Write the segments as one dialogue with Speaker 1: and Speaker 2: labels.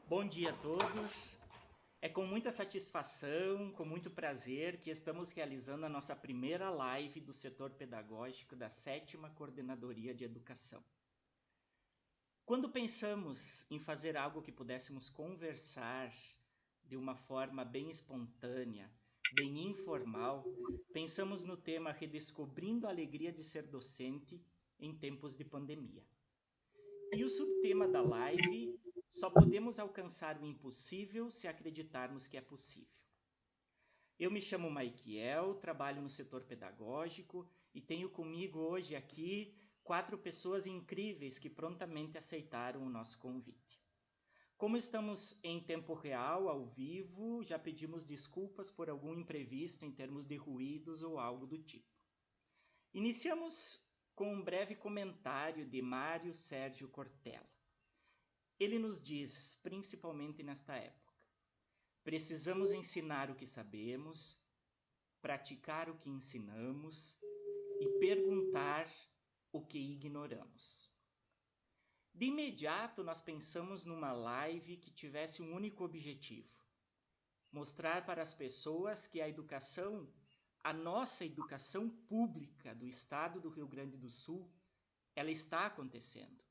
Speaker 1: Bom dia a todos. É com muita satisfação, com muito prazer que estamos realizando a nossa primeira live do setor pedagógico da 7ª Coordenadoria de Educação. Quando pensamos em fazer algo que pudéssemos conversar de uma forma bem espontânea, bem informal, pensamos no tema Redescobrindo a Alegria de Ser Docente em Tempos de Pandemia. E o subtema da live: só podemos alcançar o impossível se acreditarmos que é possível. Eu me chamo Maiquiel, trabalho no setor pedagógico e tenho comigo hoje aqui 4 pessoas incríveis que prontamente aceitaram o nosso convite. Como estamos em tempo real, ao vivo, já pedimos desculpas por algum imprevisto em termos de ruídos ou algo do tipo. Iniciamos com um breve comentário de Mário Sérgio Cortella. Ele nos diz, principalmente nesta época: precisamos ensinar o que sabemos, praticar o que ensinamos e perguntar o que ignoramos. De imediato, nós pensamos numa live que tivesse um único objetivo: mostrar para as pessoas que a nossa educação pública do estado do Rio Grande do Sul, ela está acontecendo.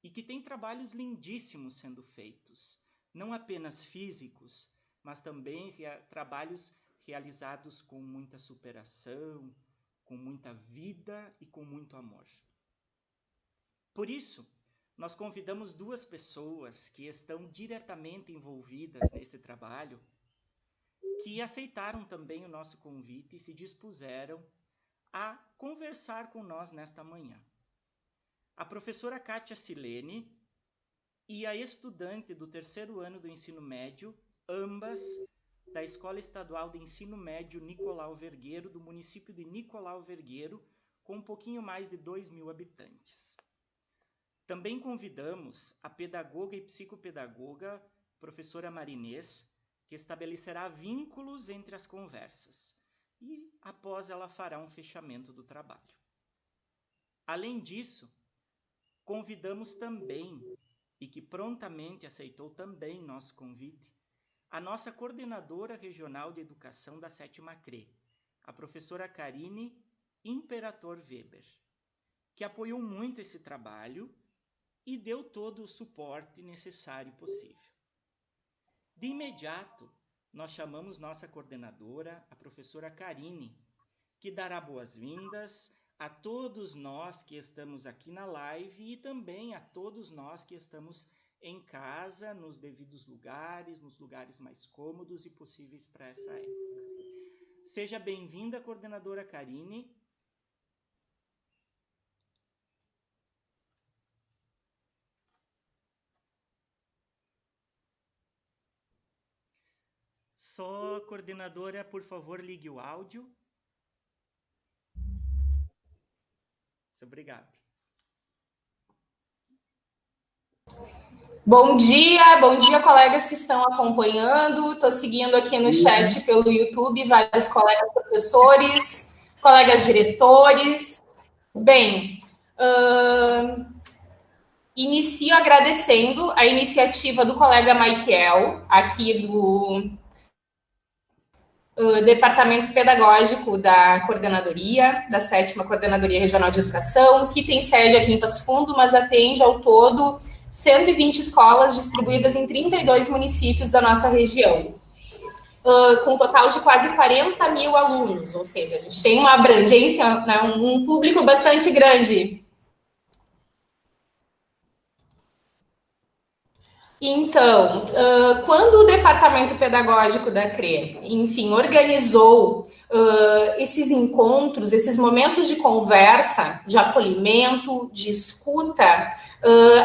Speaker 1: E que tem trabalhos lindíssimos sendo feitos, não apenas físicos, mas também trabalhos realizados com muita superação, com muita vida e com muito amor. Por isso, nós convidamos 2 pessoas que estão diretamente envolvidas nesse trabalho, que aceitaram também o nosso convite e se dispuseram a conversar com nós nesta manhã. A professora Kátia Silene e a estudante do 3º ano do ensino médio, ambas da Escola Estadual de Ensino Médio Nicolau Vergueiro, do município de Nicolau Vergueiro, com um pouquinho mais de 2.000 habitantes. Também convidamos a pedagoga e psicopedagoga, professora Marinês, que estabelecerá vínculos entre as conversas e, após, ela fará um fechamento do trabalho. Além disso, convidamos também, e que prontamente aceitou também nosso convite, a nossa coordenadora regional de educação da 7ª CRE, a professora Karine Imperator Weber, que apoiou muito esse trabalho e deu todo o suporte necessário e possível. De imediato, nós chamamos nossa coordenadora, a professora Karine, que dará boas-vindas a todos nós que estamos aqui na live e também a todos nós que estamos em casa, nos devidos lugares, nos lugares mais cômodos e possíveis para essa época. Seja bem-vinda, coordenadora Karine. Só, coordenadora, por favor, ligue o áudio. Muito obrigado.
Speaker 2: Bom dia, colegas que estão acompanhando. Estou seguindo aqui no chat pelo YouTube vários colegas professores, colegas diretores. Bem, inicio agradecendo a iniciativa do colega Maiquiel, aqui do Departamento Pedagógico da Coordenadoria, da 7ª Coordenadoria Regional de Educação, que tem sede aqui em Passo Fundo, mas atende ao todo 120 escolas distribuídas em 32 municípios da nossa região, com um total de quase 40.000 alunos, ou seja, a gente tem uma abrangência, né, um público bastante grande. Então, quando o Departamento Pedagógico da CRE, enfim, organizou esses encontros, esses momentos de conversa, de acolhimento, de escuta,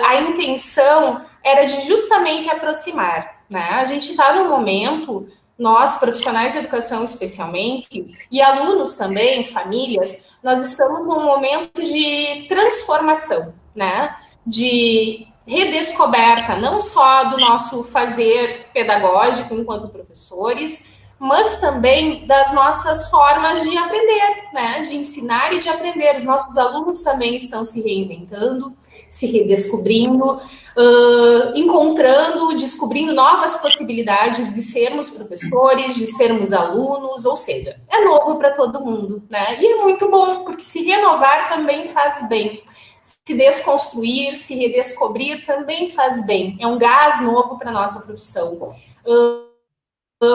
Speaker 2: a intenção era de justamente aproximar, né? A gente está num momento, nós, profissionais de educação especialmente, e alunos também, famílias, nós estamos num momento de transformação, né? De redescoberta, não só do nosso fazer pedagógico enquanto professores, mas também das nossas formas de aprender, né? De ensinar e de aprender. Os nossos alunos também estão se reinventando, se redescobrindo, encontrando, descobrindo novas possibilidades de sermos professores, de sermos alunos, ou seja, é novo para todo mundo, né? E é muito bom, porque se renovar também faz bem. Se desconstruir, se redescobrir também faz bem. É um gás novo para a nossa profissão.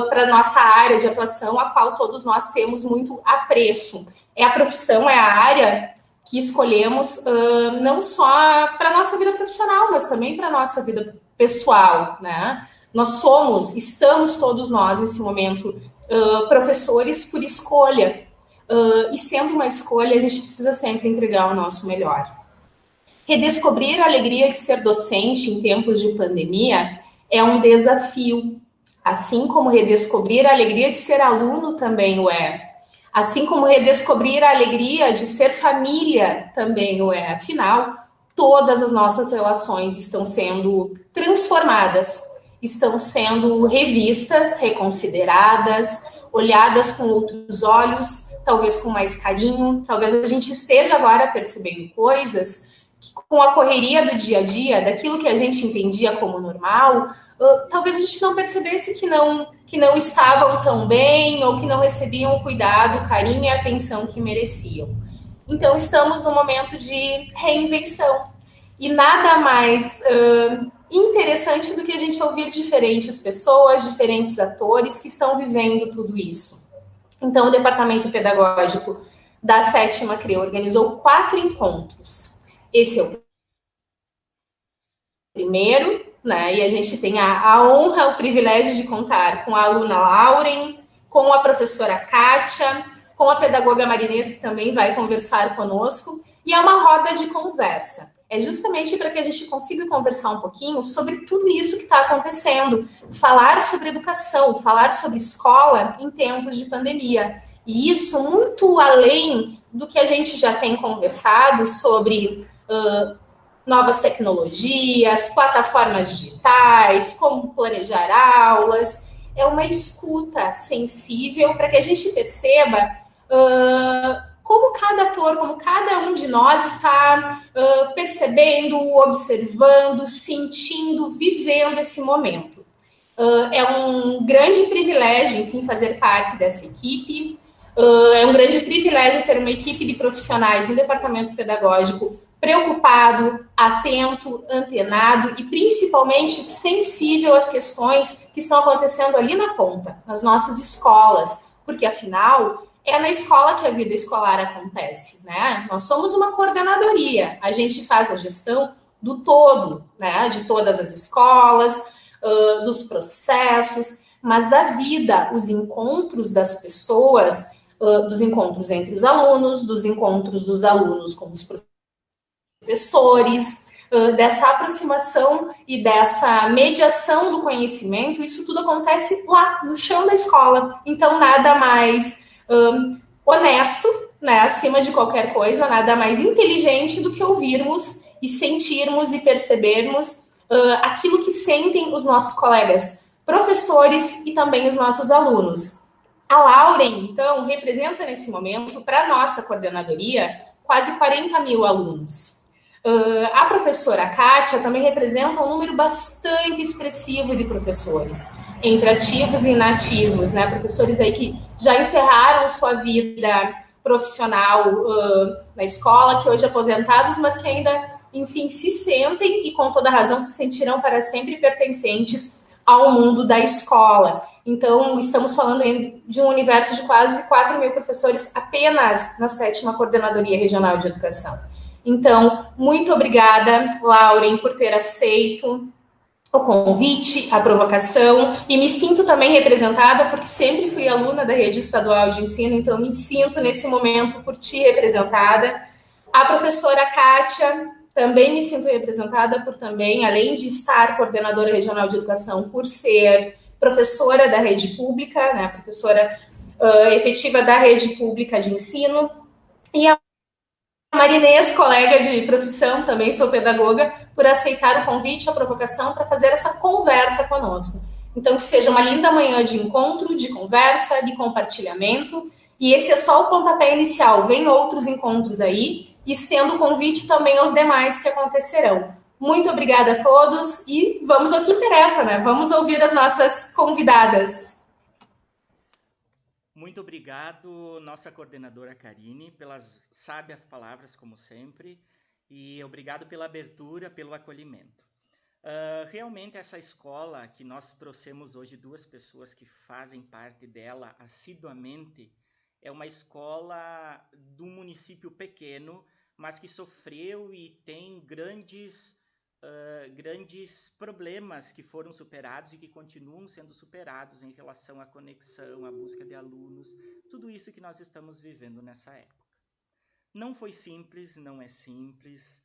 Speaker 2: Para a nossa área de atuação, a qual todos nós temos muito apreço. É a profissão, é a área que escolhemos não só para a nossa vida profissional, mas também para a nossa vida pessoal, né? Estamos todos nós, nesse momento, professores por escolha. E sendo uma escolha, a gente precisa sempre entregar o nosso melhor. Redescobrir a alegria de ser docente em tempos de pandemia é um desafio. Assim como redescobrir a alegria de ser aluno também o é. Assim como redescobrir a alegria de ser família também o é. Afinal, todas as nossas relações estão sendo transformadas, estão sendo revistas, reconsideradas, olhadas com outros olhos, talvez com mais carinho. Talvez a gente esteja agora percebendo coisas que, com a correria do dia a dia, daquilo que a gente entendia como normal, talvez a gente não percebesse que não estavam tão bem ou que não recebiam o cuidado, o carinho e a atenção que mereciam. Então, estamos num momento de reinvenção. E nada mais interessante do que a gente ouvir diferentes pessoas, diferentes atores que estão vivendo tudo isso. Então, o Departamento Pedagógico da 7ª CRE organizou 4 encontros. Esse é o primeiro, né? E a gente tem a honra, o privilégio de contar com a aluna Lauren, com a professora Kátia, com a pedagoga Marinês, que também vai conversar conosco, e é uma roda de conversa. É justamente para que a gente consiga conversar um pouquinho sobre tudo isso que está acontecendo, falar sobre educação, falar sobre escola em tempos de pandemia. E isso muito além do que a gente já tem conversado sobre novas tecnologias, plataformas digitais, como planejar aulas. É uma escuta sensível para que a gente perceba como cada ator, como cada um de nós está percebendo, observando, sentindo, vivendo esse momento. É um grande privilégio, enfim, fazer parte dessa equipe. É um grande privilégio ter uma equipe de profissionais no departamento pedagógico preocupado, atento, antenado e principalmente sensível às questões que estão acontecendo ali na ponta, nas nossas escolas, porque afinal é na escola que a vida escolar acontece, né? Nós somos uma coordenadoria, a gente faz a gestão do todo, né? De todas as escolas, dos processos, mas a vida, os encontros das pessoas, dos encontros entre os alunos, dos encontros dos alunos com os professores, dessa aproximação e dessa mediação do conhecimento, isso tudo acontece lá, no chão da escola. Então, nada mais honesto, né, acima de qualquer coisa, nada mais inteligente do que ouvirmos e sentirmos e percebermos aquilo que sentem os nossos colegas professores e também os nossos alunos. A Lauren, então, representa nesse momento, para a nossa coordenadoria, quase 40 mil alunos. A professora Kátia também representa um número bastante expressivo de professores, entre ativos e inativos, né? Professores aí que já encerraram sua vida profissional na escola, que hoje aposentados, mas que ainda, enfim, se sentem e com toda razão se sentirão para sempre pertencentes ao mundo da escola. Então, estamos falando de um universo de quase 4 mil professores apenas na 7ª Coordenadoria Regional de Educação. Então, muito obrigada, Lauren, por ter aceito o convite, a provocação, e me sinto também representada, porque sempre fui aluna da Rede Estadual de Ensino, então me sinto nesse momento por ti representada. A professora Kátia, também me sinto representada por também, além de estar coordenadora regional de educação, por ser professora da rede pública, né, professora efetiva da rede pública de ensino, e a Marinês, colega de profissão, também sou pedagoga, por aceitar o convite, a provocação para fazer essa conversa conosco. Então, que seja uma linda manhã de encontro, de conversa, de compartilhamento. E esse é só o pontapé inicial. Vem outros encontros aí. E estendo o convite também aos demais que acontecerão. Muito obrigada a todos e vamos ao que interessa, né? Vamos ouvir as nossas convidadas.
Speaker 1: Muito obrigado, nossa coordenadora Karine, pelas sábias palavras, como sempre, e obrigado pela abertura, pelo acolhimento. Realmente essa escola que nós trouxemos hoje, 2 pessoas que fazem parte dela assiduamente, é uma escola de um município pequeno, mas que sofreu e tem grandes problemas que foram superados e que continuam sendo superados em relação à conexão, à busca de alunos, tudo isso que nós estamos vivendo nessa época. Não foi simples, não é simples,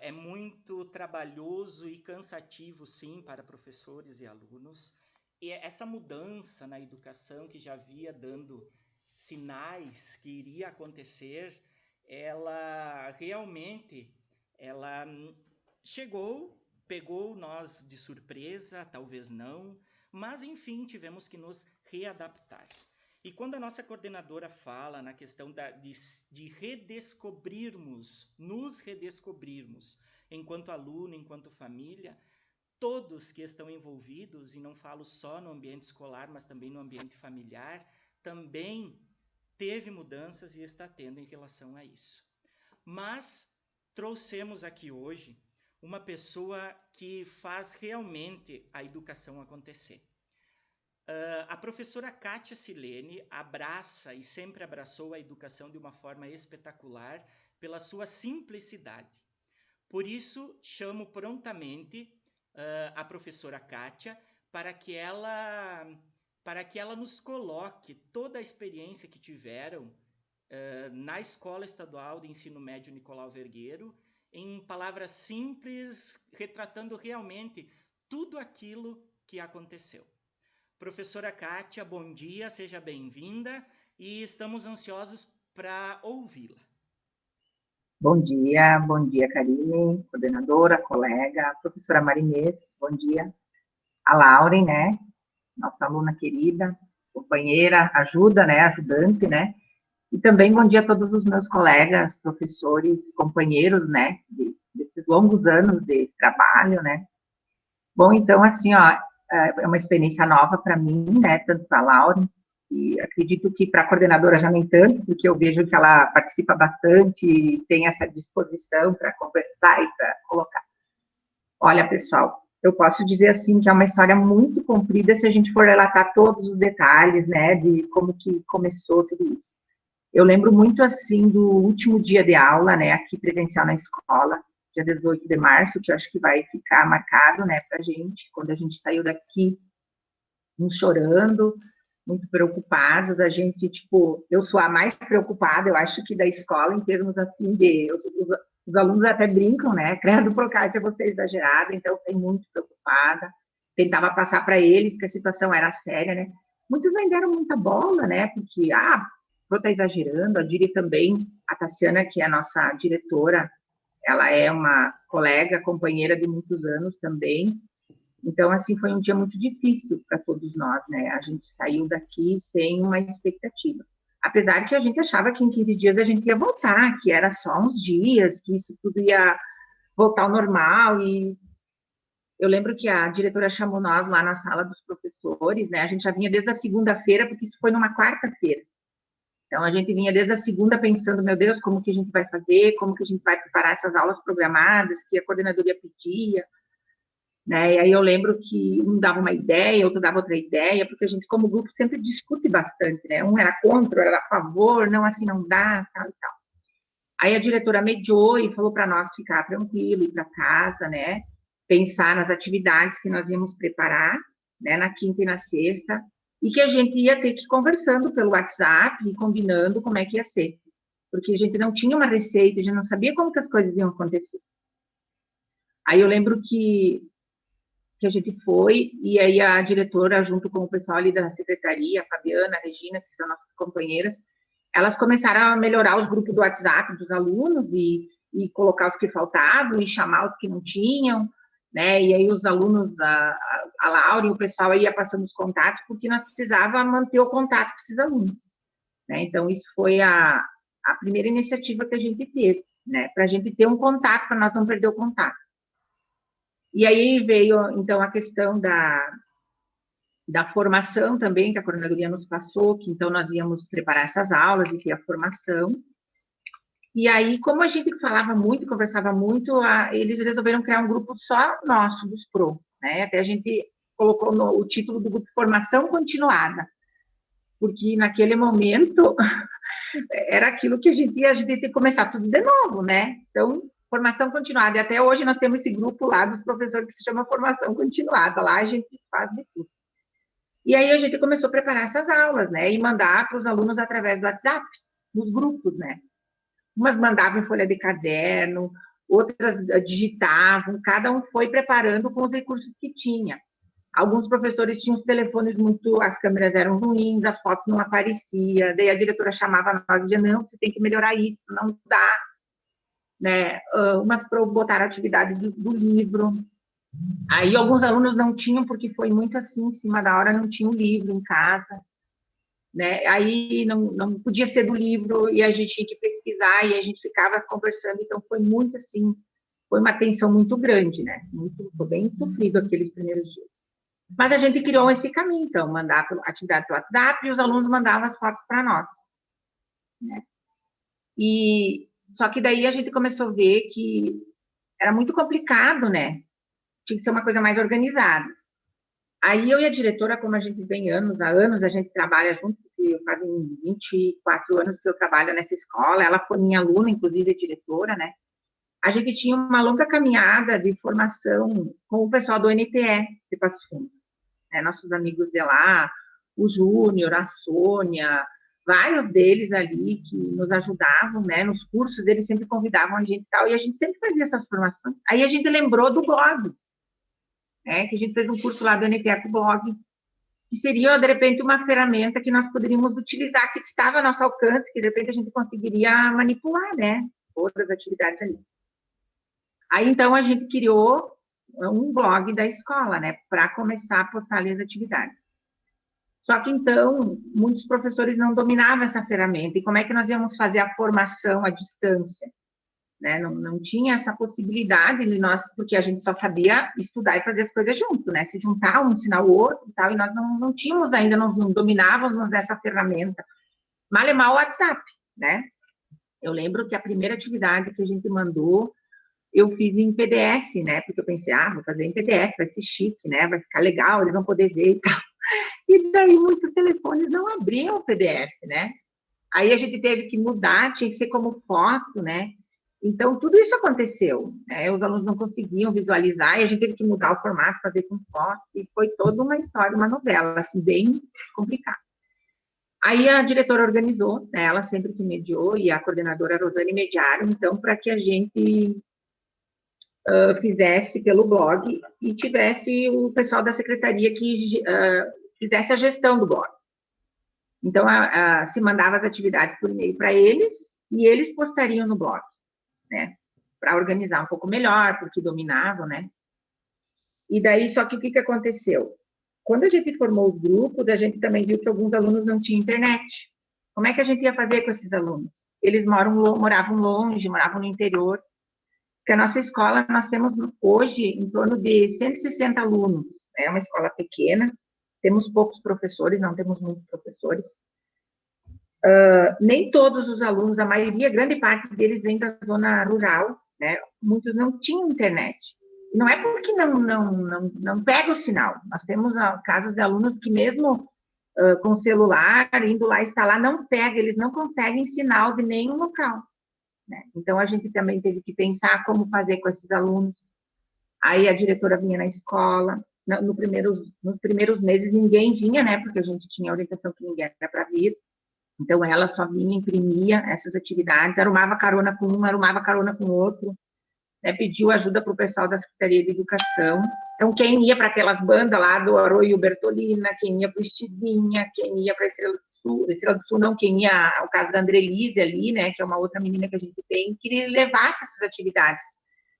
Speaker 1: é muito trabalhoso e cansativo, sim, para professores e alunos. E essa mudança na educação que já via dando sinais que iria acontecer, ela realmente chegou, pegou nós de surpresa, talvez não, mas enfim, tivemos que nos readaptar. E quando a nossa coordenadora fala na questão de redescobrirmos, nos redescobrirmos, enquanto aluno, enquanto família, todos que estão envolvidos, e não falo só no ambiente escolar, mas também no ambiente familiar, também teve mudanças e está tendo em relação a isso. Mas trouxemos aqui hoje uma pessoa que faz realmente a educação acontecer. A professora Kátia Silene abraça e sempre abraçou a educação de uma forma espetacular pela sua simplicidade. Por isso, chamo prontamente a professora Kátia para que ela nos coloque toda a experiência que tiveram na Escola Estadual de Ensino Médio Nicolau Vergueiro, em palavras simples, retratando realmente tudo aquilo que aconteceu. Professora Kátia, bom dia, seja bem-vinda e estamos ansiosos para ouvi-la.
Speaker 3: Bom dia, Karine, coordenadora, colega, professora Marinês, bom dia. A Lauren, né, nossa aluna querida, companheira, ajudante, né, e também bom dia a todos os meus colegas, professores, companheiros, né, desses longos anos de trabalho, né. Bom, então, assim, ó, é uma experiência nova para mim, né, tanto para a Lauren, e acredito que para a coordenadora já nem tanto, porque eu vejo que ela participa bastante e tem essa disposição para conversar e para colocar. Olha, pessoal, eu posso dizer assim que é uma história muito comprida se a gente for relatar todos os detalhes, né, de como que começou tudo isso. Eu lembro muito, assim, do último dia de aula, né, aqui presencial na escola, dia 18 de março, que eu acho que vai ficar marcado, né, pra gente, quando a gente saiu daqui, uns chorando, muito preocupados, a gente, tipo, eu sou a mais preocupada, eu acho que da escola, em termos, assim, os alunos até brincam, né, credo por cá, que você é exagerada, então eu fiquei muito preocupada, tentava passar para eles que a situação era séria, né, muitos não deram muita bola, né, porque, vou estar exagerando, a Diri também, a Tassiana, que é a nossa diretora, ela é uma colega, companheira de muitos anos também, então, assim, foi um dia muito difícil para todos nós, né, a gente saiu daqui sem uma expectativa, apesar que a gente achava que em 15 dias a gente ia voltar, que era só uns dias, que isso tudo ia voltar ao normal, e eu lembro que a diretora chamou nós lá na sala dos professores, né, a gente já vinha desde a segunda-feira, porque isso foi numa quarta-feira, então, a gente vinha desde a segunda pensando, meu Deus, como que a gente vai fazer, como que a gente vai preparar essas aulas programadas que a coordenadoria pedia, né? E aí eu lembro que um dava uma ideia, outro dava outra ideia, porque a gente, como grupo, sempre discute bastante, né? Um era contra, era a favor, não, assim não dá, tal e tal. Aí a diretora mediou e falou para nós ficar tranquilo, ir para casa, né? Pensar nas atividades que nós íamos preparar, né? Na quinta e na sexta, e que a gente ia ter que ir conversando pelo WhatsApp e combinando como é que ia ser, porque a gente não tinha uma receita, a gente não sabia como que as coisas iam acontecer. Aí eu lembro que a gente foi, e aí a diretora, junto com o pessoal ali da secretaria, a Fabiana, a Regina, que são nossas companheiras, elas começaram a melhorar os grupos do WhatsApp dos alunos e colocar os que faltavam e chamar os que não tinham, né? E aí os alunos, a Laura e o pessoal ia passando os contatos, porque nós precisávamos manter o contato com esses alunos, né? Então, isso foi a primeira iniciativa que a gente teve, né? Para a gente ter um contato, para nós não perder o contato. E aí veio, então, a questão da formação também, que a coordenadoria nos passou, que então nós íamos preparar essas aulas e ter a formação. E aí, como a gente falava muito, conversava muito, eles resolveram criar um grupo só nosso, dos PRO, né? Até a gente colocou o título do grupo Formação Continuada, porque naquele momento era aquilo que a gente ia ter que começar tudo de novo, né? Então, formação continuada. E até hoje nós temos esse grupo lá dos professores que se chama Formação Continuada. Lá a gente faz de tudo. E aí a gente começou a preparar essas aulas, né? E mandar para os alunos através do WhatsApp, nos grupos, né? Umas mandavam em folha de caderno, outras digitavam, cada um foi preparando com os recursos que tinha. Alguns professores tinham os telefones muito, as câmeras eram ruins, as fotos não apareciam, daí a diretora chamava nós e dizia, não, você tem que melhorar isso, não dá, né? Umas botaram a atividade do livro. Aí alguns alunos não tinham, porque foi muito assim, em cima da hora, não tinha o livro em casa, né? Aí não podia ser do livro, e a gente tinha que pesquisar, e a gente ficava conversando, então foi muito assim, foi uma tensão muito grande, né? Foi bem sofrido aqueles primeiros dias. Mas a gente criou esse caminho, então, mandar a atividade do WhatsApp, e os alunos mandavam as fotos para nós, né? E só que daí a gente começou a ver que era muito complicado, né? Tinha que ser uma coisa mais organizada. Aí eu e a diretora, como a gente vem há anos a gente trabalha junto, porque fazem 24 anos que eu trabalho nessa escola, ela foi minha aluna, inclusive, diretora, né? A gente tinha uma longa caminhada de formação com o pessoal do NTE de Passo Fundo, né? Nossos amigos de lá, o Júnior, a Sônia, vários deles ali que nos ajudavam, né? Nos cursos, eles sempre convidavam a gente e tal, e a gente sempre fazia essas formações. Aí a gente lembrou do blog, que a gente fez um curso lá do NTE com o blog, que seria, de repente, uma ferramenta que nós poderíamos utilizar, que estava ao nosso alcance, que, de repente, a gente conseguiria manipular, né? Outras atividades ali. Aí, então, a gente criou um blog da escola, né? Para começar a postar ali as atividades. Só que, então, muitos professores não dominavam essa ferramenta. E como é que nós íamos fazer a formação à distância? Né? Não tinha essa possibilidade de nós, porque a gente só sabia estudar e fazer as coisas junto, né? Se juntar, um ensinar o outro e tal, e nós não tínhamos ainda, não dominávamos essa ferramenta. Mal é mal o WhatsApp, né? Eu lembro que a primeira atividade que a gente mandou, eu fiz em PDF, né? Porque eu pensei, vou fazer em PDF, vai ser chique, né? Vai ficar legal, eles vão poder ver e tal. E daí muitos telefones não abriam o PDF, né? Aí a gente teve que mudar, tinha que ser como foto, né? Então, tudo isso aconteceu, né? Os alunos não conseguiam visualizar, e a gente teve que mudar o formato, fazer com foto, e foi toda uma história, uma novela, assim, bem complicada. Aí a diretora organizou, né? Ela sempre que mediou, e a coordenadora Rosane mediaram, então, para que a gente fizesse pelo blog e tivesse o pessoal da secretaria que fizesse a gestão do blog. Então, se mandava as atividades por e-mail para eles, e eles postariam no blog, né? Para organizar um pouco melhor, porque dominavam, né? E daí, só que o que aconteceu? Quando a gente formou os grupos, a gente também viu que alguns alunos não tinham internet. Como é que a gente ia fazer com esses alunos? Eles moravam longe, moravam no interior. Porque a nossa escola, nós temos hoje em torno de 160 alunos. É uma escola pequena, temos poucos professores, não temos muitos professores. Nem todos os alunos, a maioria, grande parte deles vem da zona rural, né? Muitos não tinham internet. E não é porque não pega o sinal. Nós temos casos de alunos que mesmo com celular, indo lá instalar, não pega, eles não conseguem sinal de nenhum local, né? Então, a gente também teve que pensar como fazer com esses alunos. Aí a diretora vinha na escola, nos primeiros meses ninguém vinha, né? Porque a gente tinha a orientação que ninguém era para vir. Então, ela só vinha, imprimia essas atividades, arrumava carona com um, arrumava carona com o outro, né? Pediu ajuda para o pessoal da Secretaria de Educação. Então, quem ia para aquelas bandas lá do Arroio Bertolina, quem ia para o Estivinha, quem ia para a Estrela do Sul não, quem ia ao caso da Andrelise ali, né, que é uma outra menina que a gente tem, que levasse essas atividades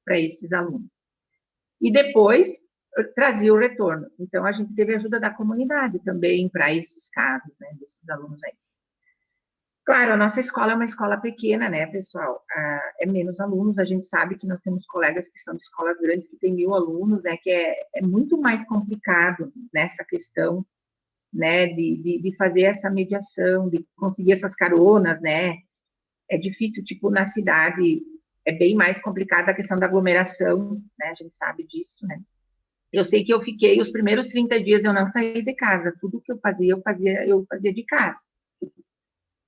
Speaker 3: para esses alunos. e depois trazia o retorno. Então, a gente teve a ajuda da comunidade também para esses casos, né, desses alunos aí. Claro, a nossa escola é uma escola pequena, né, pessoal? É menos alunos, a gente sabe que nós temos colegas que são de escolas grandes, que tem 1000 alunos, né, que é muito mais complicado nessa questão, né, de fazer essa mediação, de conseguir essas caronas, né? É difícil, tipo, na cidade, é bem mais complicada a questão da aglomeração, né, a gente sabe disso, né? Eu sei que eu fiquei, os primeiros 30 dias eu não saí de casa, tudo que eu fazia de casa.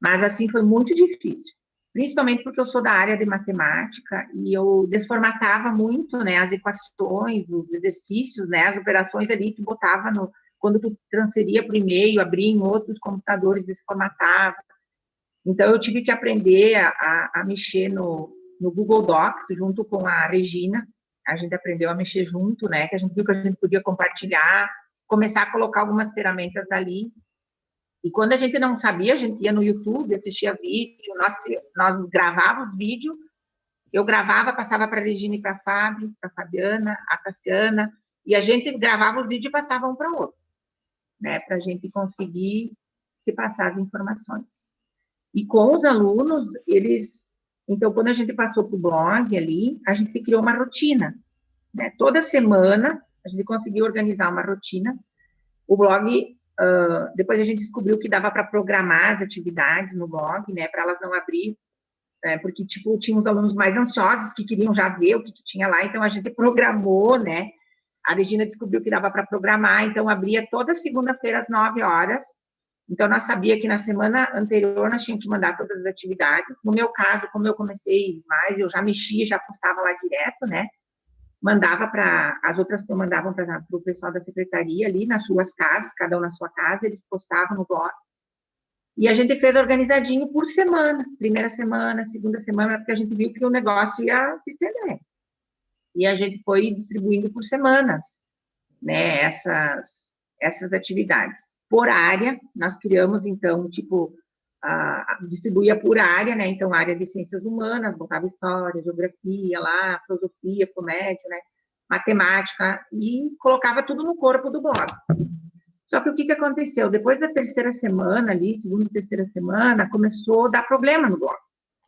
Speaker 3: Mas, assim, foi muito difícil, principalmente porque eu sou da área de matemática e eu desformatava muito, né, as equações, os exercícios, né, as operações ali que botava quando tu transferia para o e-mail, abria em outros computadores, desformatava. Então, eu tive que aprender a mexer no Google Docs, junto com a Regina, a gente aprendeu a mexer junto, né, que a gente viu que a gente podia compartilhar, começar a colocar algumas ferramentas ali. E quando a gente não sabia, a gente ia no YouTube, assistia vídeo, nós gravávamos vídeo, eu gravava, passava para a Regina e para a Fábio, para a Fabiana, a Cassiana, e a gente gravava os vídeos e passava um para o outro, né, para a gente conseguir se passar as informações. E com os alunos, então, quando a gente passou para o blog ali, a gente criou uma rotina, né, toda semana, a gente conseguiu organizar uma rotina, o blog... depois a gente descobriu que dava para programar as atividades no blog, né, para elas não abrir, porque, tipo, tinha uns alunos mais ansiosos que queriam já ver o que tinha lá, então a gente programou, né, a Regina descobriu que dava para programar, então abria toda segunda-feira às 9 horas, então nós sabia que na semana anterior nós tínhamos que mandar todas as atividades, no meu caso, como eu comecei mais, eu já mexia, já postava lá direto, né, mandava para as outras, mandavam para o pessoal da secretaria ali nas suas casas, cada um na sua casa, eles postavam no blog. E a gente fez organizadinho por semana, primeira semana, segunda semana, porque a gente viu que o negócio ia se estender. E a gente foi distribuindo por semanas, né, essas atividades. Por área, nós criamos, então, tipo, distribuía por área, né, então, área de ciências humanas, botava história, geografia lá, filosofia, comédia, né, matemática, e colocava tudo no corpo do blog. Só que o que aconteceu? Depois da terceira semana ali, segunda e terceira semana, começou a dar problema no blog.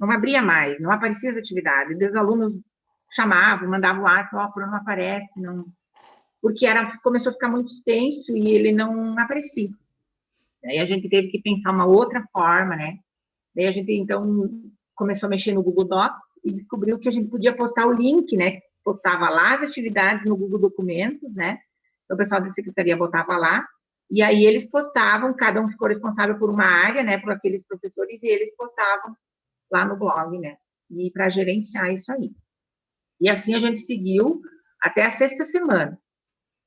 Speaker 3: Não abria mais, não aparecia as atividades, os alunos chamavam, mandavam WhatsApp, não aparece, não... porque começou a ficar muito extenso e ele não aparecia. Aí a gente teve que pensar uma outra forma, né? Daí a gente, então, começou a mexer no Google Docs e descobriu que a gente podia postar o link, né? Postava lá as atividades no Google Documentos, né? Então, o pessoal da secretaria botava lá, e aí eles postavam, cada um ficou responsável por uma área, né? Por aqueles professores, e eles postavam lá no blog, né? E para gerenciar isso aí. E assim a gente seguiu até a sexta semana,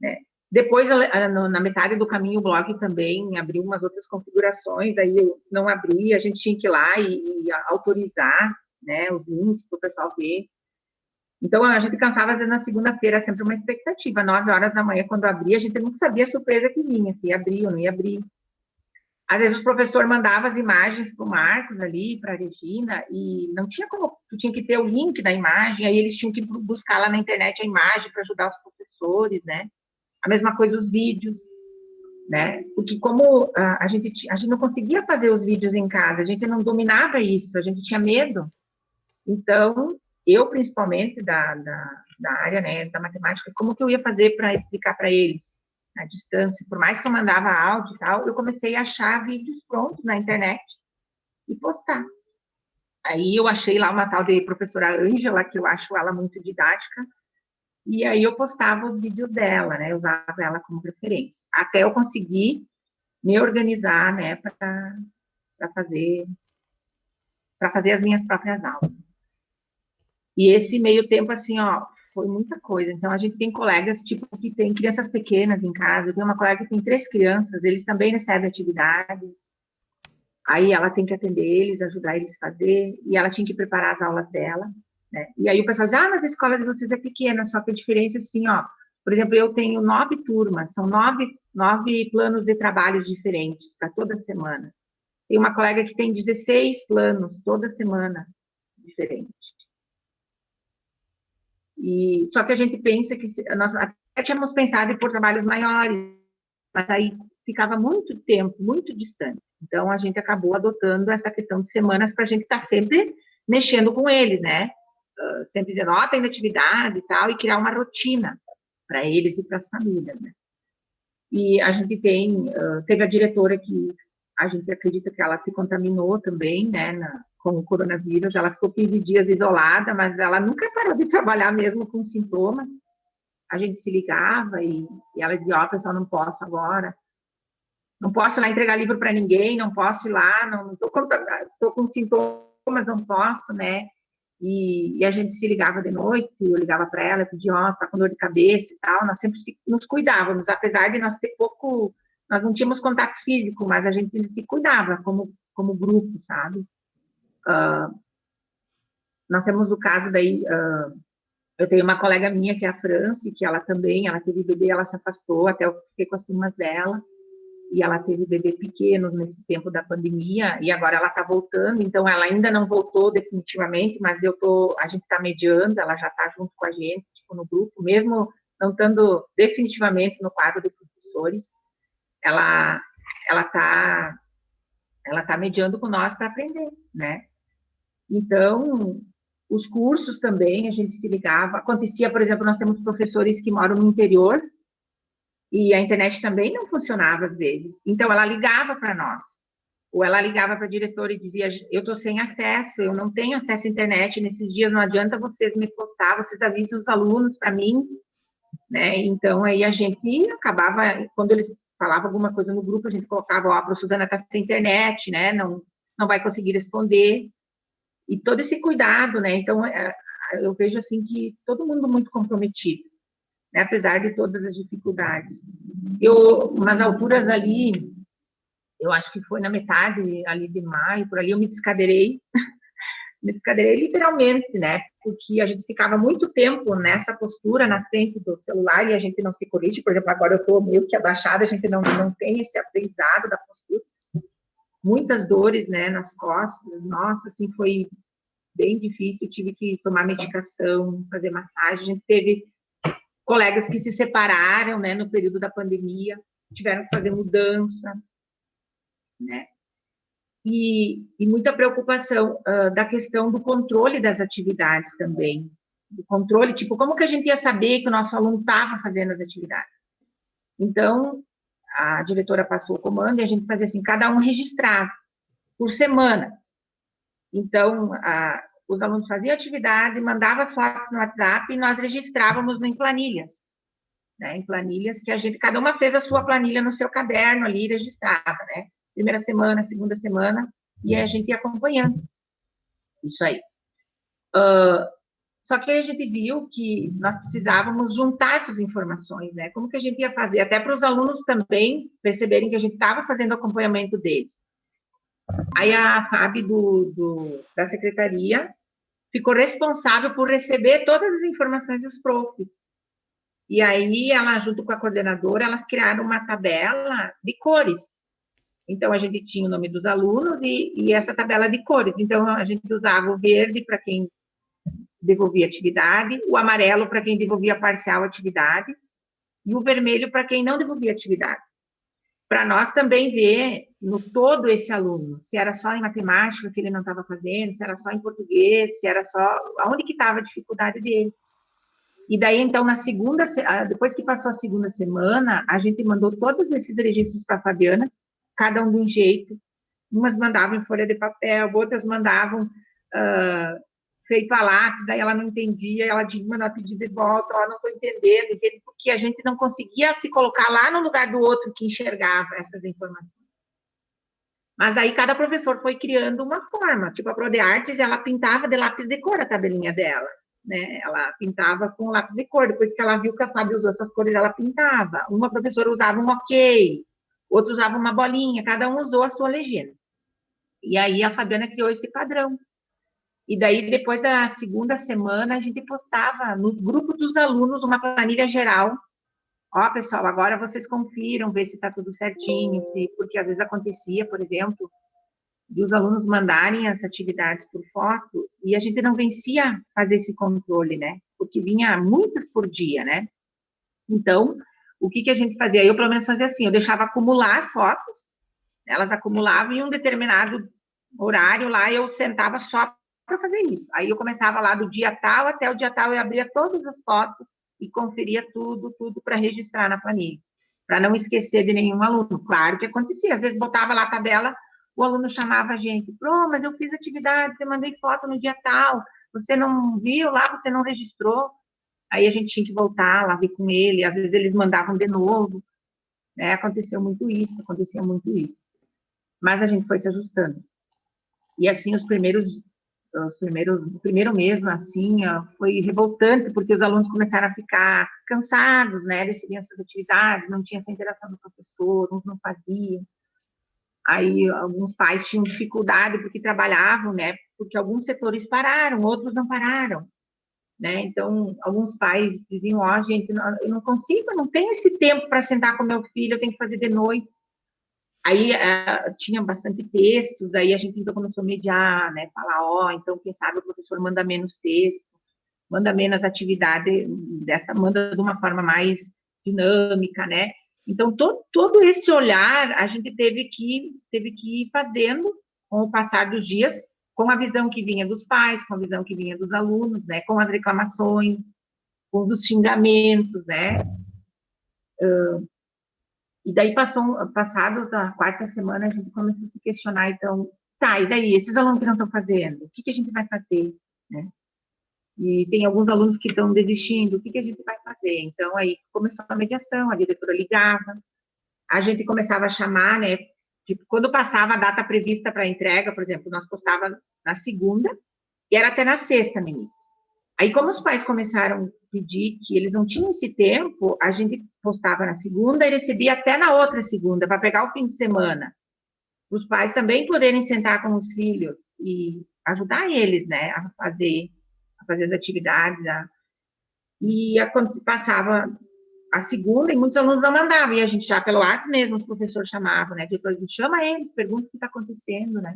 Speaker 3: né? Depois, na metade do caminho, o blog também abriu umas outras configurações, aí eu não abri, a gente tinha que ir lá e autorizar, né, os links para o pessoal ver. Então, a gente cansava, às vezes, na segunda-feira, sempre uma expectativa, 9 horas da manhã, quando abria, a gente nunca sabia a surpresa que vinha, se ia abrir ou não ia abrir. Às vezes, o professor mandava as imagens para o Marcos ali, para a Regina, e não tinha como, tu tinha que ter o link da imagem, aí eles tinham que buscar lá na internet a imagem para ajudar os professores, né? A mesma coisa os vídeos, né? Porque como a gente não conseguia fazer os vídeos em casa, a gente não dominava isso, a gente tinha medo. Então, eu, principalmente, da área, né, da matemática, como que eu ia fazer para explicar para eles à distância? Por mais que eu mandava áudio e tal, eu comecei a achar vídeos prontos na internet e postar. Aí eu achei lá uma tal de professora Ângela, que eu acho ela muito didática, e aí eu postava os vídeos dela, né? Eu usava ela como referência. Até eu conseguir me organizar, né, para fazer as minhas próprias aulas. E esse meio tempo, assim, ó, foi muita coisa. Então, a gente tem colegas, tipo, que tem crianças pequenas em casa. Eu tenho uma colega que tem 3 crianças, eles também recebem atividades. Aí ela tem que atender eles, ajudar eles a fazer, e ela tinha que preparar as aulas dela. Né? E aí o pessoal diz, mas a escola de vocês é pequena, só que a diferença é assim, ó, por exemplo, eu tenho 9 turmas, são 9 planos de trabalhos diferentes para toda semana. Tem uma colega que tem 16 planos toda semana diferente. E só que a gente pensa que nós até tínhamos pensado em por trabalhos maiores, mas aí ficava muito tempo, muito distante. Então, a gente acabou adotando essa questão de semanas para a gente estar sempre mexendo com eles, né? Sempre dizendo, ó, tem atividade e tal, e criar uma rotina para eles e para as famílias, né? E a gente teve a diretora que a gente acredita que ela se contaminou também, né, com o coronavírus, ela ficou 15 dias isolada, mas ela nunca parou de trabalhar mesmo com sintomas. A gente se ligava e ela dizia, ó, pessoal, não posso agora, não posso ir lá entregar livro para ninguém, não posso ir lá, não estou com sintomas, não posso, né? E a gente se ligava de noite, eu ligava para ela, pedia, ó, tá com dor de cabeça e tal, nós sempre nos cuidávamos, apesar de nós ter pouco, nós não tínhamos contato físico, mas a gente se cuidava como grupo, sabe? Nós temos o caso daí, eu tenho uma colega minha, que é a Franci, que ela teve bebê, ela se afastou, até eu fiquei com as turmas dela, e ela teve bebê pequeno nesse tempo da pandemia, e agora ela está voltando, então ela ainda não voltou definitivamente, mas a gente está mediando, ela já está junto com a gente, tipo, no grupo, mesmo não estando definitivamente no quadro de professores, ela tá mediando com nós para aprender, né? Então, os cursos também, a gente se ligava, acontecia, por exemplo, nós temos professores que moram no interior, e a internet também não funcionava às vezes. Então, ela ligava para nós. Ou ela ligava para a diretora e dizia, eu estou sem acesso, eu não tenho acesso à internet, nesses dias não adianta vocês me postar, vocês avisam os alunos para mim, né? Então, aí a gente acabava, quando eles falavam alguma coisa no grupo, a gente colocava, ó, a professora Suzana está sem internet, né? Não vai conseguir responder. E todo esse cuidado, né? Então, eu vejo, assim, que todo mundo muito comprometido, né, apesar de todas as dificuldades. Umas alturas ali, eu acho que foi na metade ali de maio, por ali eu me descadeirei literalmente, né, porque a gente ficava muito tempo nessa postura na frente do celular e a gente não se corrige, por exemplo, agora eu estou meio que abaixada, a gente não tem esse aprendizado da postura, muitas dores, né, nas costas, nossa, assim, foi bem difícil, tive que tomar medicação, fazer massagem, a gente teve colegas que se separaram, né, no período da pandemia, tiveram que fazer mudança, né? E muita preocupação da questão do controle das atividades também. Do controle, tipo, como que a gente ia saber que o nosso aluno estava fazendo as atividades? Então, a diretora passou o comando e a gente fazia assim, cada um registrava por semana. Então, os alunos faziam atividade, mandavam as fotos no WhatsApp e nós registrávamos em planilhas, né? Em planilhas que cada uma fez a sua planilha no seu caderno ali, registrava, né? Primeira semana, segunda semana, e a gente ia acompanhando isso aí. Só que a gente viu que nós precisávamos juntar essas informações, né? Como que a gente ia fazer? Até para os alunos também perceberem que a gente estava fazendo acompanhamento deles. Aí a Fábio da secretaria ficou responsável por receber todas as informações dos profs. E aí, ela, junto com a coordenadora, elas criaram uma tabela de cores. Então, a gente tinha o nome dos alunos e essa tabela de cores. Então, a gente usava o verde para quem devolvia atividade, o amarelo para quem devolvia parcial atividade e o vermelho para quem não devolvia atividade. Para nós também ver no todo esse aluno, se era só em matemática que ele não estava fazendo, se era só em português, se era só... Aonde que estava a dificuldade dele. E daí, então, depois que passou a segunda semana, a gente mandou todos esses registros para a Fabiana, cada um de um jeito. Umas mandavam em folha de papel, outras mandavam feito a lápis, aí ela não entendia, ela tinha que mandar pedir de volta, ela não estou entendendo, porque a gente não conseguia se colocar lá no lugar do outro que enxergava essas informações. Mas daí cada professor foi criando uma forma, tipo a Pro de Artes, ela pintava de lápis de cor a tabelinha dela, né? Ela pintava com lápis de cor, depois que ela viu que a Fábio usou essas cores, ela pintava. Uma professora usava um ok, outra usava uma bolinha, cada um usou a sua legenda. E aí a Fabiana criou esse padrão. E daí, depois da segunda semana, a gente postava nos grupos dos alunos uma planilha geral. Ó, pessoal, agora vocês confiram, ver se está tudo certinho, porque às vezes acontecia, por exemplo, de os alunos mandarem as atividades por foto e a gente não vencia fazer esse controle, né? porque vinha muitas por dia, né? Então, o que a gente fazia? Eu, pelo menos, fazia assim, eu deixava acumular as fotos, elas acumulavam em um determinado horário lá, eu sentava só para fazer isso. Aí eu começava lá do dia tal até o dia tal, eu abria todas as fotos e conferia tudo para registrar na planilha, para não esquecer de nenhum aluno. Claro que acontecia, às vezes botava lá a tabela, o aluno chamava a gente, mas eu fiz atividade, eu mandei foto no dia tal, você não viu lá, você não registrou. Aí a gente tinha que voltar lá ver com ele, às vezes eles mandavam de novo, né? Acontecia muito isso. Mas a gente foi se ajustando. E assim, o primeiro mês, assim, foi revoltante, porque os alunos começaram a ficar cansados, né? Recebiam essas atividades, não tinha essa interação do professor, uns não faziam. Aí, alguns pais tinham dificuldade porque trabalhavam, né? Porque alguns setores pararam, outros não pararam, né? Então, alguns pais diziam, gente, eu não consigo, eu não tenho esse tempo para sentar com meu filho, eu tenho que fazer de noite. Aí tinha bastante textos, aí a gente então começou a mediar, né? Falar, então, quem sabe o professor manda menos texto, manda menos atividade, manda de uma forma mais dinâmica, né? Então, todo esse olhar a gente teve que ir fazendo com o passar dos dias, com a visão que vinha dos pais, com a visão que vinha dos alunos, né? Com as reclamações, com os xingamentos, né? E daí, passado a quarta semana, a gente começou a se questionar, então, e daí, esses alunos que não estão fazendo, o que a gente vai fazer, né? E tem alguns alunos que estão desistindo, o que a gente vai fazer? Então, aí começou a mediação, a diretora ligava, a gente começava a chamar, né? Tipo, quando passava a data prevista para entrega, por exemplo, nós postava na segunda, e era até na sexta, menino. Aí, como os pais começaram a pedir que eles não tinham esse tempo, a gente postava na segunda e recebia até na outra segunda, para pegar o fim de semana. Os pais também poderem sentar com os filhos e ajudar eles, né, a fazer as atividades. E passava a segunda e muitos alunos não mandavam, e a gente já pelo WhatsApp mesmo, os professores chamavam, né, depois chama eles, pergunta o que está acontecendo, né.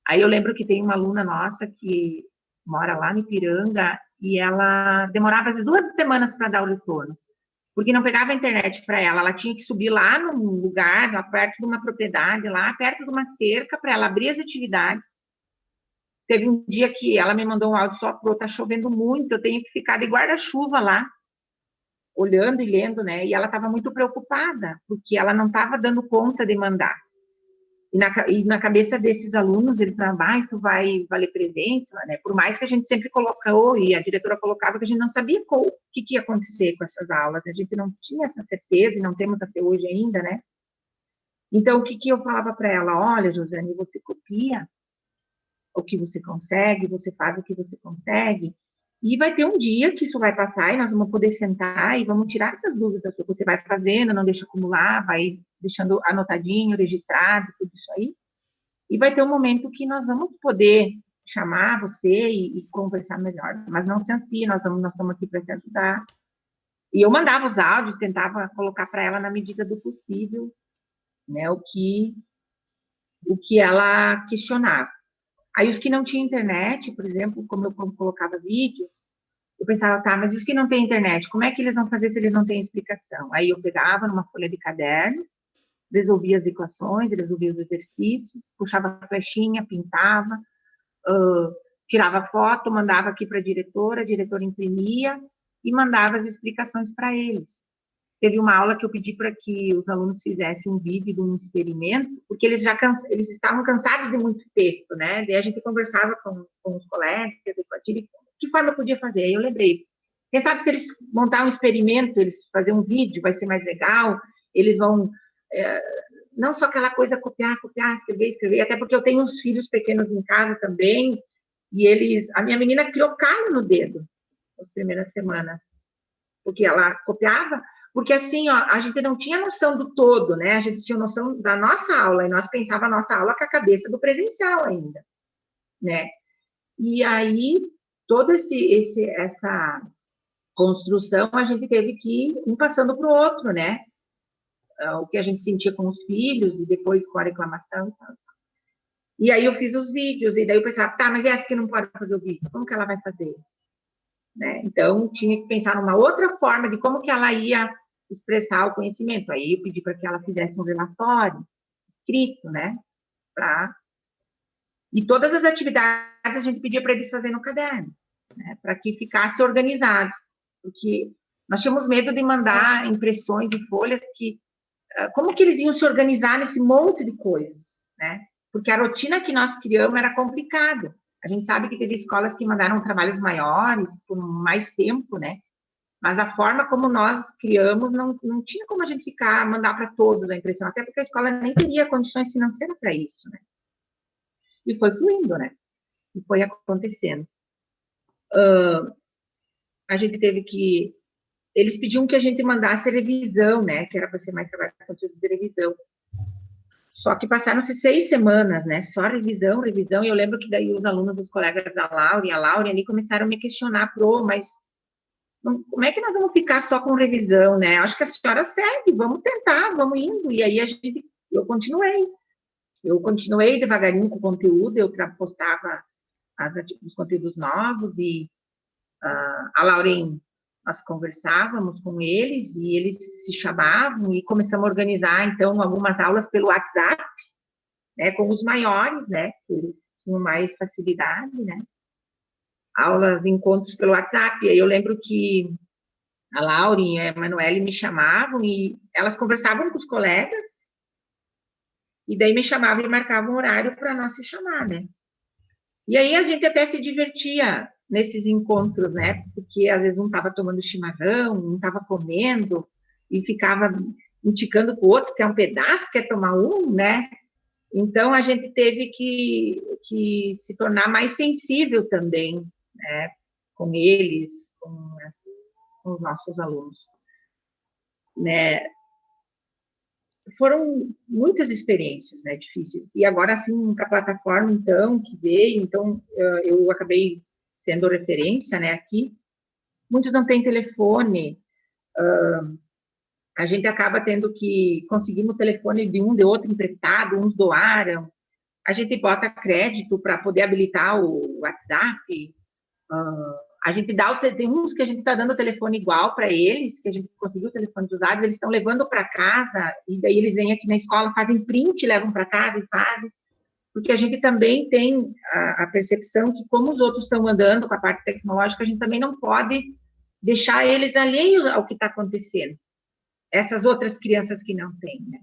Speaker 3: Aí eu lembro que tem uma aluna nossa que mora lá no Ipiranga, e ela demorava as 2 semanas para dar o retorno, porque não pegava a internet para ela, ela tinha que subir lá num lugar, lá perto de uma propriedade, lá perto de uma cerca, para ela abrir as atividades. Teve um dia que ela me mandou um áudio só, tá chovendo muito, eu tenho que ficar de guarda-chuva lá, olhando e lendo, né, e ela estava muito preocupada, porque ela não estava dando conta de mandar. E na cabeça desses alunos, eles falavam, isso vai valer presença, né? Por mais que a gente sempre colocou, e a diretora colocava, que a gente não sabia o que ia acontecer com essas aulas, a gente não tinha essa certeza, e não temos até hoje ainda, né? Então, o que eu falava para ela? Olha, Josiane, você copia o que você consegue, você faz o que você consegue, e vai ter um dia que isso vai passar, e nós vamos poder sentar, e vamos tirar essas dúvidas, que você vai fazendo, não deixa acumular, vai deixando anotadinho, registrado, tudo isso aí, e vai ter um momento que nós vamos poder chamar você e conversar melhor, mas não se ansie, nós estamos aqui para se ajudar. E eu mandava os áudios, tentava colocar para ela na medida do possível, né, o que ela questionava. Aí os que não tinham internet, por exemplo, como eu colocava vídeos, eu pensava, mas os que não têm internet, como é que eles vão fazer se eles não têm explicação? Aí eu pegava numa folha de caderno, resolvia as equações, resolvia os exercícios, puxava a flechinha, pintava, tirava foto, mandava aqui para a diretora imprimia e mandava as explicações para eles. Teve uma aula que eu pedi para que os alunos fizessem um vídeo de um experimento, porque eles eles estavam cansados de muito texto, né? Daí a gente conversava com os colegas, de que forma eu podia fazer. Aí eu lembrei, quem sabe se eles montar um experimento, eles fazer um vídeo, vai ser mais legal, eles vão... não só aquela coisa copiar, escrever, até porque eu tenho uns filhos pequenos em casa também, e a minha menina criou calo no dedo nas primeiras semanas, porque ela copiava, porque assim, a gente não tinha noção do todo, né? A gente tinha noção da nossa aula, e nós pensava a nossa aula com a cabeça do presencial ainda, né? E aí, toda essa construção, a gente teve que ir um passando para o outro, né? O que a gente sentia com os filhos, e depois com a reclamação. E aí eu fiz os vídeos, e daí eu pensava, mas é essa que não pode fazer o vídeo, como que ela vai fazer? né? Então, tinha que pensar numa outra forma de como que ela ia expressar o conhecimento. Aí eu pedi para que ela fizesse um relatório escrito, né? E todas as atividades a gente pedia para eles fazerem no caderno, né? Para que ficasse organizado. Porque nós tínhamos medo de mandar impressões de folhas que... Como que eles iam se organizar nesse monte de coisas, né? Porque a rotina que nós criamos era complicada. A gente sabe que teve escolas que mandaram trabalhos maiores, por mais tempo, né? Mas a forma como nós criamos, não tinha como a gente mandar para todos a impressão, até porque a escola nem teria condições financeiras para isso, né? E foi fluindo, né? E foi acontecendo. A gente teve que... Eles pediam que a gente mandasse revisão, né? Que era para ser mais trabalho com conteúdo de revisão. Só que passaram-se 6 semanas, né? Só revisão, revisão. E eu lembro que daí os alunos, os colegas da Laura e a Laura ali começaram a me questionar, mas como é que nós vamos ficar só com revisão, né? Acho que a senhora segue, vamos tentar, vamos indo. E aí eu continuei devagarinho com o conteúdo, eu postava os conteúdos novos e a Lauren, nós conversávamos com eles e eles se chamavam e começamos a organizar, então, algumas aulas pelo WhatsApp, né, com os maiores, né, que eles tinham mais facilidade, né, encontros pelo WhatsApp. E aí eu lembro que a Lauren e a Emanuele me chamavam e elas conversavam com os colegas e daí me chamavam e marcavam um horário para nós se chamar, né. E aí a gente até se divertia nesses encontros, né? Porque às vezes um estava tomando chimarrão, um estava comendo e ficava indicando para o outro, quer um pedaço, quer tomar um, né? Então a gente teve que se tornar mais sensível também, né? Com eles, com os nossos alunos, né? Foram muitas experiências, né, difíceis. E agora, assim, com a plataforma, então, que veio, então, eu acabei sendo referência, né, aqui. Muitos não têm telefone, a gente acaba tendo que conseguir o telefone de um, de outro emprestado, uns doaram, a gente bota crédito para poder habilitar o WhatsApp, a gente tem uns que a gente está dando o telefone igual para eles, que a gente conseguiu o telefone usados, eles estão levando para casa, e daí eles vêm aqui na escola, fazem print, levam para casa e fazem, porque a gente também tem a percepção que, como os outros estão andando com a parte tecnológica, a gente também não pode deixar eles alheios ao que está acontecendo. Essas outras crianças que não têm, né?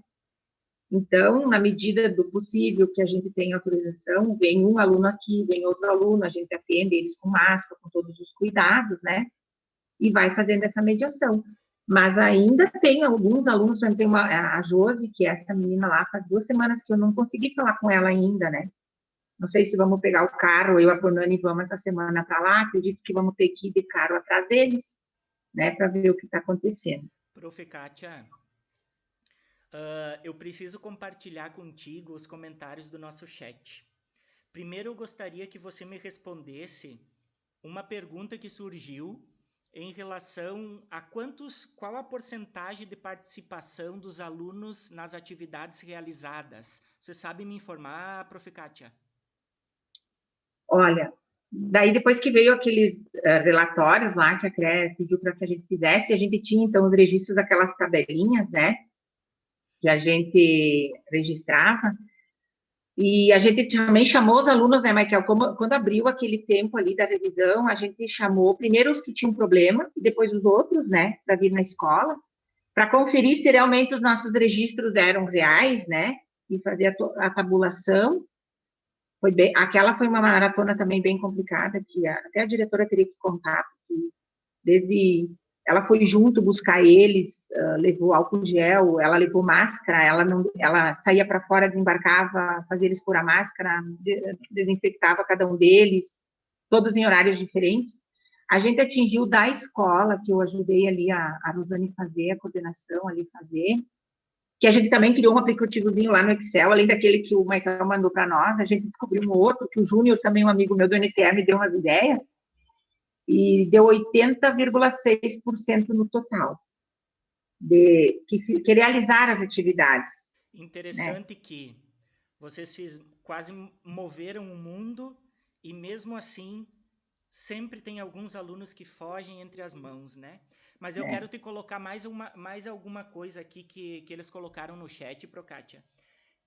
Speaker 3: Então, na medida do possível que a gente tem autorização, vem um aluno aqui, vem outro aluno, a gente atende eles com máscara, com todos os cuidados, né? E vai fazendo essa mediação. Mas ainda tem alguns alunos, tem a Josi, que é essa menina lá, faz 2 semanas que eu não consegui falar com ela ainda, né? Não sei se vamos pegar o carro, eu e a Bonani vamos essa semana para lá, acredito que vamos ter que ir de carro atrás deles, né? Para ver o que está acontecendo.
Speaker 1: Prof. Kátia, eu preciso compartilhar contigo os comentários do nosso chat. Primeiro, eu gostaria que você me respondesse uma pergunta que surgiu em relação a qual a porcentagem de participação dos alunos nas atividades realizadas. Você sabe me informar, Prof. Kátia?
Speaker 3: Olha, daí depois que veio aqueles relatórios lá que a CREA pediu para que a gente fizesse, a gente tinha, então, os registros, aquelas tabelinhas, né, que a gente registrava, e a gente também chamou os alunos, né, Michael, quando abriu aquele tempo ali da revisão, a gente chamou primeiro os que tinham problema, e depois os outros, né, para vir na escola, para conferir se realmente os nossos registros eram reais, né, e fazer a tabulação. Aquela foi uma maratona também bem complicada, que até a diretora teria que contar, porque ela foi junto buscar eles, levou álcool gel, ela levou máscara, ela saía para fora, desembarcava, fazia eles pôr a máscara, desinfectava cada um deles, todos em horários diferentes. A gente atingiu da escola, que eu ajudei ali a Rosane fazer, a coordenação ali fazer, que a gente também criou um aplicativozinho lá no Excel, além daquele que o Michael mandou para nós, a gente descobriu um outro, que o Júnior, também um amigo meu do NTR, me deu umas ideias, e deu 80,6% no total, que realizaram as atividades.
Speaker 1: Interessante, né? Que vocês quase moveram o mundo e mesmo assim sempre tem alguns alunos que fogem entre as mãos, né? Mas eu quero te colocar mais alguma coisa aqui que eles colocaram no chat, Prokátia,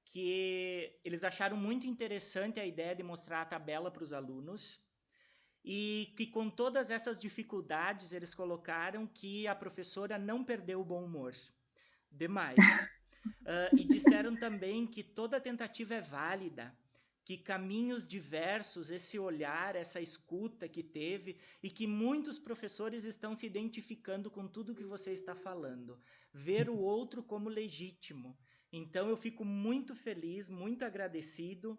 Speaker 1: que eles acharam muito interessante a ideia de mostrar a tabela para os alunos e que com todas essas dificuldades eles colocaram que a professora não perdeu o bom humor. Demais. E disseram também que toda tentativa é válida, que caminhos diversos, esse olhar, essa escuta que teve, e que muitos professores estão se identificando com tudo que você está falando. Ver o outro como legítimo. Então eu fico muito feliz, muito agradecido,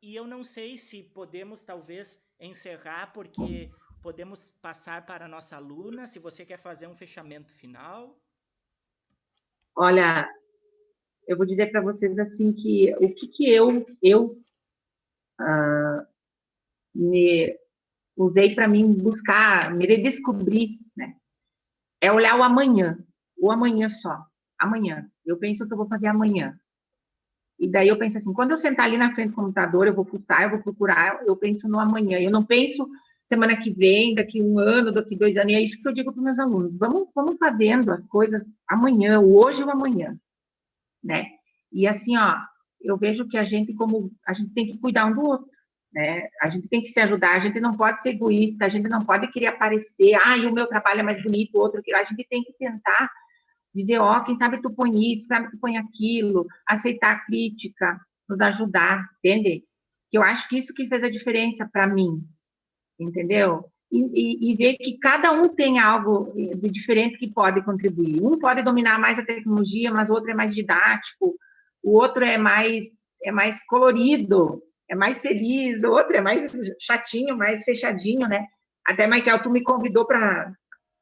Speaker 1: e eu não sei se podemos talvez encerrar, porque podemos passar para a nossa aluna, se você quer fazer um fechamento final.
Speaker 3: Olha, eu vou dizer para vocês assim que o que eu me usei para mim buscar, me redescobrir, né? É olhar o amanhã só, amanhã. Eu penso o que eu vou fazer amanhã. E daí eu penso assim, quando eu sentar ali na frente do computador, eu vou fuçar, eu vou procurar, eu penso no amanhã. Eu não penso semana que vem, daqui 1 ano, daqui 2 anos. E é isso que eu digo para os meus alunos. Vamos fazendo as coisas amanhã, o hoje e o amanhã, né? E assim, ó, eu vejo que a gente tem que cuidar um do outro, né? A gente tem que se ajudar, a gente não pode ser egoísta, a gente não pode querer aparecer, o meu trabalho é mais bonito, o outro, a gente tem que tentar dizer, quem sabe tu põe isso, sabe tu põe aquilo, aceitar a crítica, nos ajudar, entende? Que eu acho que isso que fez a diferença para mim, entendeu? E ver que cada um tem algo de diferente que pode contribuir. Um pode dominar mais a tecnologia, mas o outro é mais didático, o outro é mais colorido, é mais feliz, o outro é mais chatinho, mais fechadinho, né? Até, Michael, tu me convidou para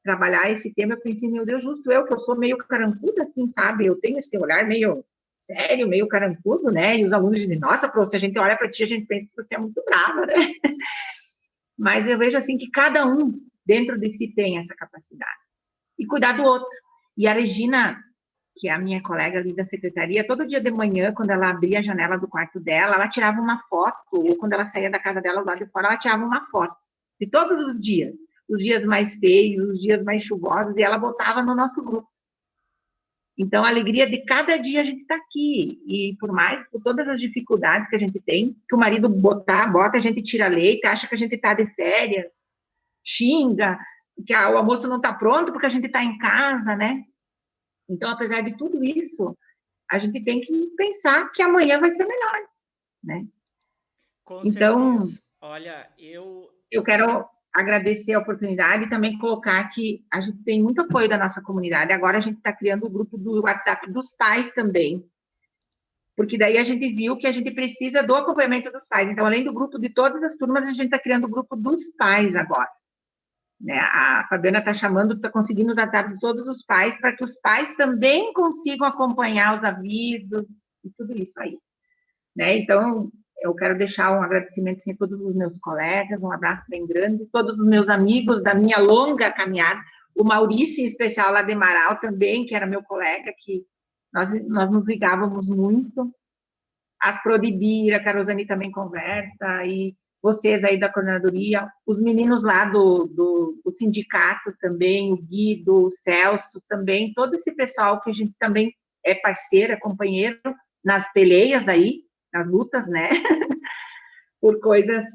Speaker 3: trabalhar esse tema, eu pensei, meu Deus, justo eu, que eu sou meio carancuda, assim, sabe? Eu tenho esse olhar meio sério, meio carancudo, né? E os alunos dizem, nossa, Pro, se a gente olha para ti, a gente pensa que você é muito brava, né? Mas eu vejo, assim, que cada um dentro de si tem essa capacidade. E cuidar do outro. E a Regina, que é a minha colega ali da secretaria, todo dia de manhã, quando ela abria a janela do quarto dela, ela tirava uma foto, ou quando ela saía da casa dela lá de fora, ela tirava uma foto. De todos os dias mais feios, os dias mais chuvosos, e ela botava no nosso grupo. Então, a alegria de cada dia a gente está aqui, e por todas as dificuldades que a gente tem, que o marido bota, a gente tira leite, acha que a gente está de férias, xinga, que o almoço não está pronto porque a gente está em casa, né? Então, apesar de tudo isso, a gente tem que pensar que amanhã vai ser melhor, né?
Speaker 1: Com
Speaker 3: então,
Speaker 1: certeza. Olha,
Speaker 3: eu quero agradecer a oportunidade e também colocar que a gente tem muito apoio da nossa comunidade. Agora a gente está criando o grupo do WhatsApp dos pais também, porque daí a gente viu que a gente precisa do acompanhamento dos pais. Então, além do grupo de todas as turmas, a gente está criando o grupo dos pais agora. Né? A Fabiana está conseguindo o WhatsApp de todos os pais, para que os pais também consigam acompanhar os avisos e tudo isso aí. Né? Então, eu quero deixar um agradecimento a todos os meus colegas, um abraço bem grande, todos os meus amigos da minha longa caminhada, o Maurício, em especial, lá de Marau também, que era meu colega, que nós nos ligávamos muito, as Prodibira, a Rosane também conversa, e vocês aí da coordenadoria, os meninos lá do sindicato também, o Guido, o Celso também, todo esse pessoal que a gente também é parceiro, é companheiro nas peleias aí, nas lutas, né? Por coisas,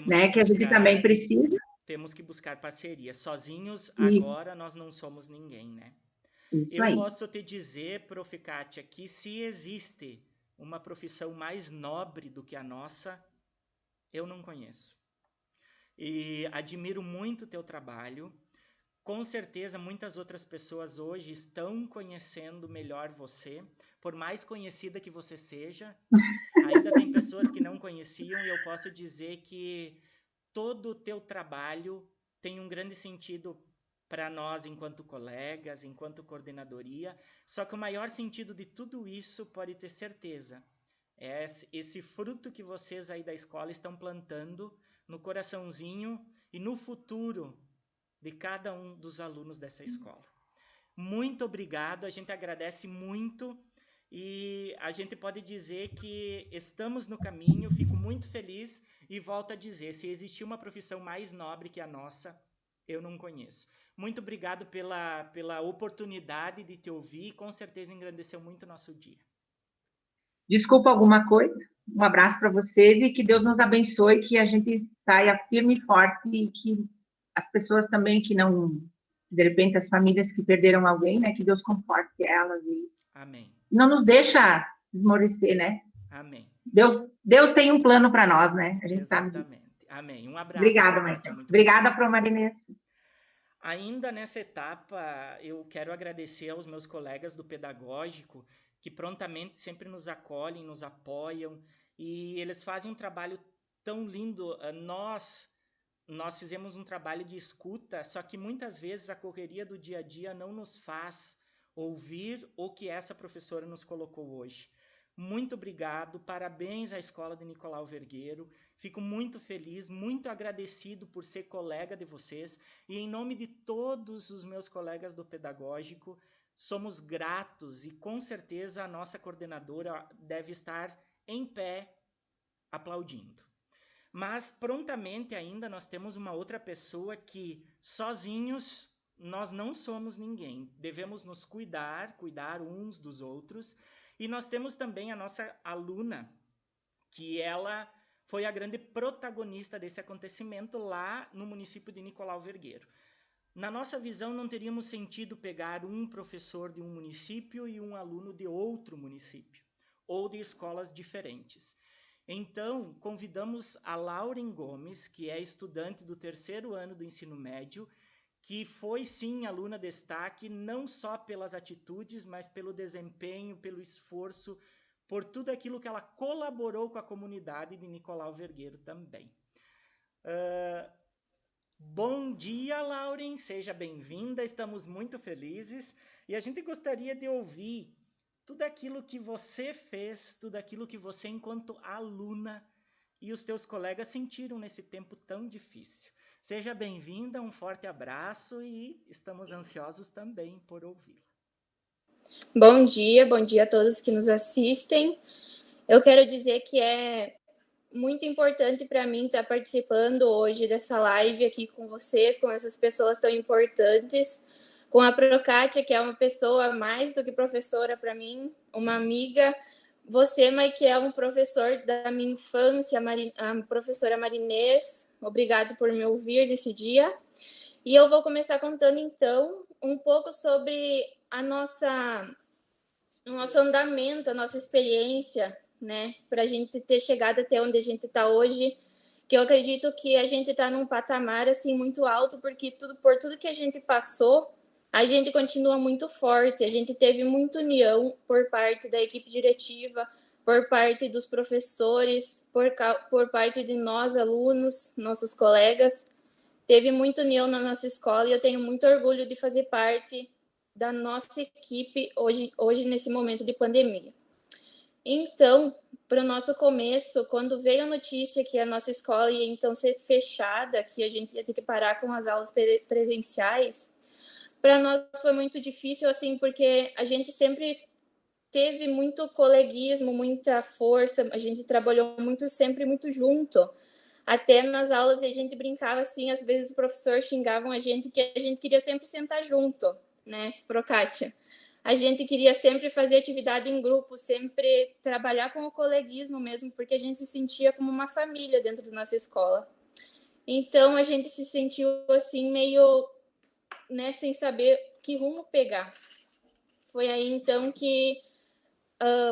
Speaker 3: né, que a gente também precisa.
Speaker 1: Temos que buscar parceria. Sozinhos,
Speaker 3: Isso.
Speaker 1: agora, nós não somos ninguém, né?
Speaker 3: Isso
Speaker 1: Eu
Speaker 3: aí.
Speaker 1: posso te dizer, Prof. Kátia, que se existe uma profissão mais nobre do que a nossa, eu não conheço. E admiro muito o teu trabalho. Com certeza, muitas outras pessoas hoje estão conhecendo melhor você, por mais conhecida que você seja. Ainda tem pessoas que não conheciam, e eu posso dizer que todo o teu trabalho tem um grande sentido para nós enquanto colegas, enquanto coordenadoria. Só que o maior sentido de tudo isso, pode ter certeza, é esse fruto que vocês aí da escola estão plantando no coraçãozinho e no futuro de cada um dos alunos dessa escola. Muito obrigado, a gente agradece muito e a gente pode dizer que estamos no caminho. Fico muito feliz e volto a dizer, se existir uma profissão mais nobre que a nossa, eu não conheço. Muito obrigado pela oportunidade de te ouvir, com certeza engrandeceu muito o nosso dia.
Speaker 3: Desculpa alguma coisa? Um abraço para vocês e que Deus nos abençoe, que a gente saia firme e forte e que as pessoas também que não, de repente as famílias que perderam alguém, né, que Deus conforte elas e
Speaker 1: Amém.
Speaker 3: não nos deixa esmorecer, né?
Speaker 1: Amém.
Speaker 3: Deus tem um plano para nós, né? A gente
Speaker 1: Exatamente.
Speaker 3: sabe disso.
Speaker 1: Amém. Um abraço.
Speaker 3: Obrigada, Marta. Obrigada, Pro Marinês.
Speaker 1: Ainda nessa etapa, eu quero agradecer aos meus colegas do pedagógico que prontamente sempre nos acolhem, nos apoiam e eles fazem um trabalho tão lindo. Nós fizemos um trabalho de escuta, só que muitas vezes a correria do dia a dia não nos faz ouvir o que essa professora nos colocou hoje. Muito obrigado, parabéns à Escola de Nicolau Vergueiro, fico muito feliz, muito agradecido por ser colega de vocês e em nome de todos os meus colegas do pedagógico, somos gratos e com certeza a nossa coordenadora deve estar em pé aplaudindo. Mas prontamente ainda nós temos uma outra pessoa que sozinhos nós não somos ninguém, devemos nos cuidar uns dos outros. E nós temos também a nossa aluna, que ela foi a grande protagonista desse acontecimento lá no município de Nicolau Vergueiro. Na nossa visão, não teríamos sentido pegar um professor de um município e um aluno de outro município, ou de escolas diferentes. Então, convidamos a Lauren Gomes, que é estudante do 3º ano do ensino médio, que foi sim aluna destaque, não só pelas atitudes, mas pelo desempenho, pelo esforço, por tudo aquilo que ela colaborou com a comunidade de Nicolau Vergueiro também. Bom dia, Lauren, seja bem-vinda, estamos muito felizes e a gente gostaria de ouvir tudo aquilo que você fez, tudo aquilo que você, enquanto aluna, e os teus colegas sentiram nesse tempo tão difícil. Seja bem-vinda, um forte abraço e estamos ansiosos também por ouvi-la.
Speaker 4: Bom dia a todos que nos assistem. Eu quero dizer que é muito importante para mim estar participando hoje dessa live aqui com vocês, com essas pessoas tão importantes, com a Prokátia, que é uma pessoa mais do que professora para mim, uma amiga. Você, Mãe, que é um professor da minha infância, a professora Marinês, obrigado por me ouvir nesse dia. E eu vou começar contando, então, um pouco sobre o nosso andamento, a nossa experiência, né, para a gente ter chegado até onde a gente está hoje, que eu acredito que a gente está num patamar, assim, muito alto, porque por tudo que a gente passou, a gente continua muito forte, a gente teve muita união por parte da equipe diretiva, por parte dos professores, por parte de nós, alunos, nossos colegas. Teve muita união na nossa escola e eu tenho muito orgulho de fazer parte da nossa equipe hoje nesse momento de pandemia. Então, para o nosso começo, quando veio a notícia que a nossa escola ia então ser fechada, que a gente ia ter que parar com as aulas presenciais, para nós foi muito difícil, assim, porque a gente sempre teve muito coleguismo, muita força, a gente trabalhou sempre muito junto. Até nas aulas a gente brincava assim, às vezes os professores xingavam a gente que a gente queria sempre sentar junto, né, Prokátia? A gente queria sempre fazer atividade em grupo, sempre trabalhar com o coleguismo mesmo, porque a gente se sentia como uma família dentro da nossa escola. Então a gente se sentiu assim meio, né, sem saber que rumo pegar. Foi aí então que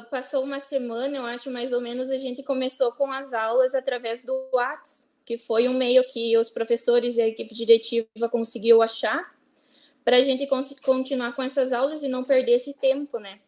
Speaker 4: passou uma semana, eu acho, mais ou menos, a gente começou com as aulas através do WhatsApp, que foi um meio que os professores e a equipe diretiva conseguiu achar para a gente continuar com essas aulas e não perder esse tempo, né?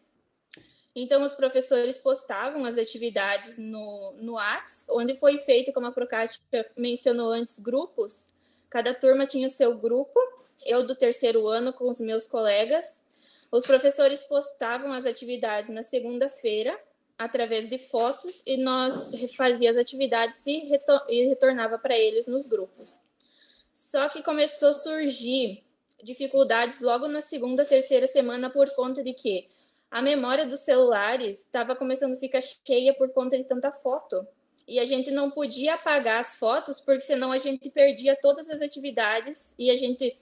Speaker 4: Então, os professores postavam as atividades no WhatsApp, onde foi feito, como a Prokátia mencionou antes, grupos. Cada turma tinha o seu grupo, eu do 3º ano com os meus colegas. Os professores postavam as atividades na segunda-feira, através de fotos, e nós fazíamos as atividades e retornava para eles nos grupos. Só que começou a surgir dificuldades logo na segunda, terceira semana por conta de que a memória dos celulares estava começando a ficar cheia por conta de tanta foto. E a gente não podia apagar as fotos, porque senão a gente perdia todas as atividades e a gente...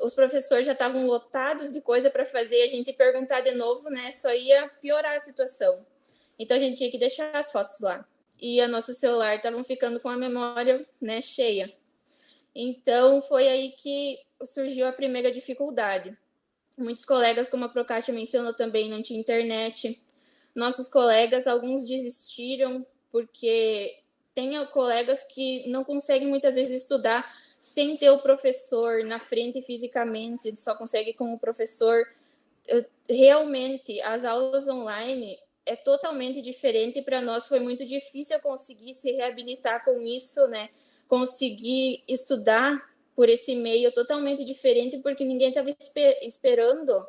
Speaker 4: os professores já estavam lotados de coisa para fazer, a gente perguntar de novo, né, só ia piorar a situação. Então a gente tinha que deixar as fotos lá. E o nosso celular estavam ficando com a memória, né, cheia. Então foi aí que surgiu a primeira dificuldade. Muitos colegas, como a Procátia mencionou também, não tinha internet. Nossos colegas, alguns desistiram, porque tem colegas que não conseguem muitas vezes estudar sem ter o professor na frente fisicamente, só consegue com o professor. Realmente, as aulas online é totalmente diferente. Para nós foi muito difícil conseguir se reabilitar com isso, né? Conseguir estudar por esse meio totalmente diferente, porque ninguém estava esperando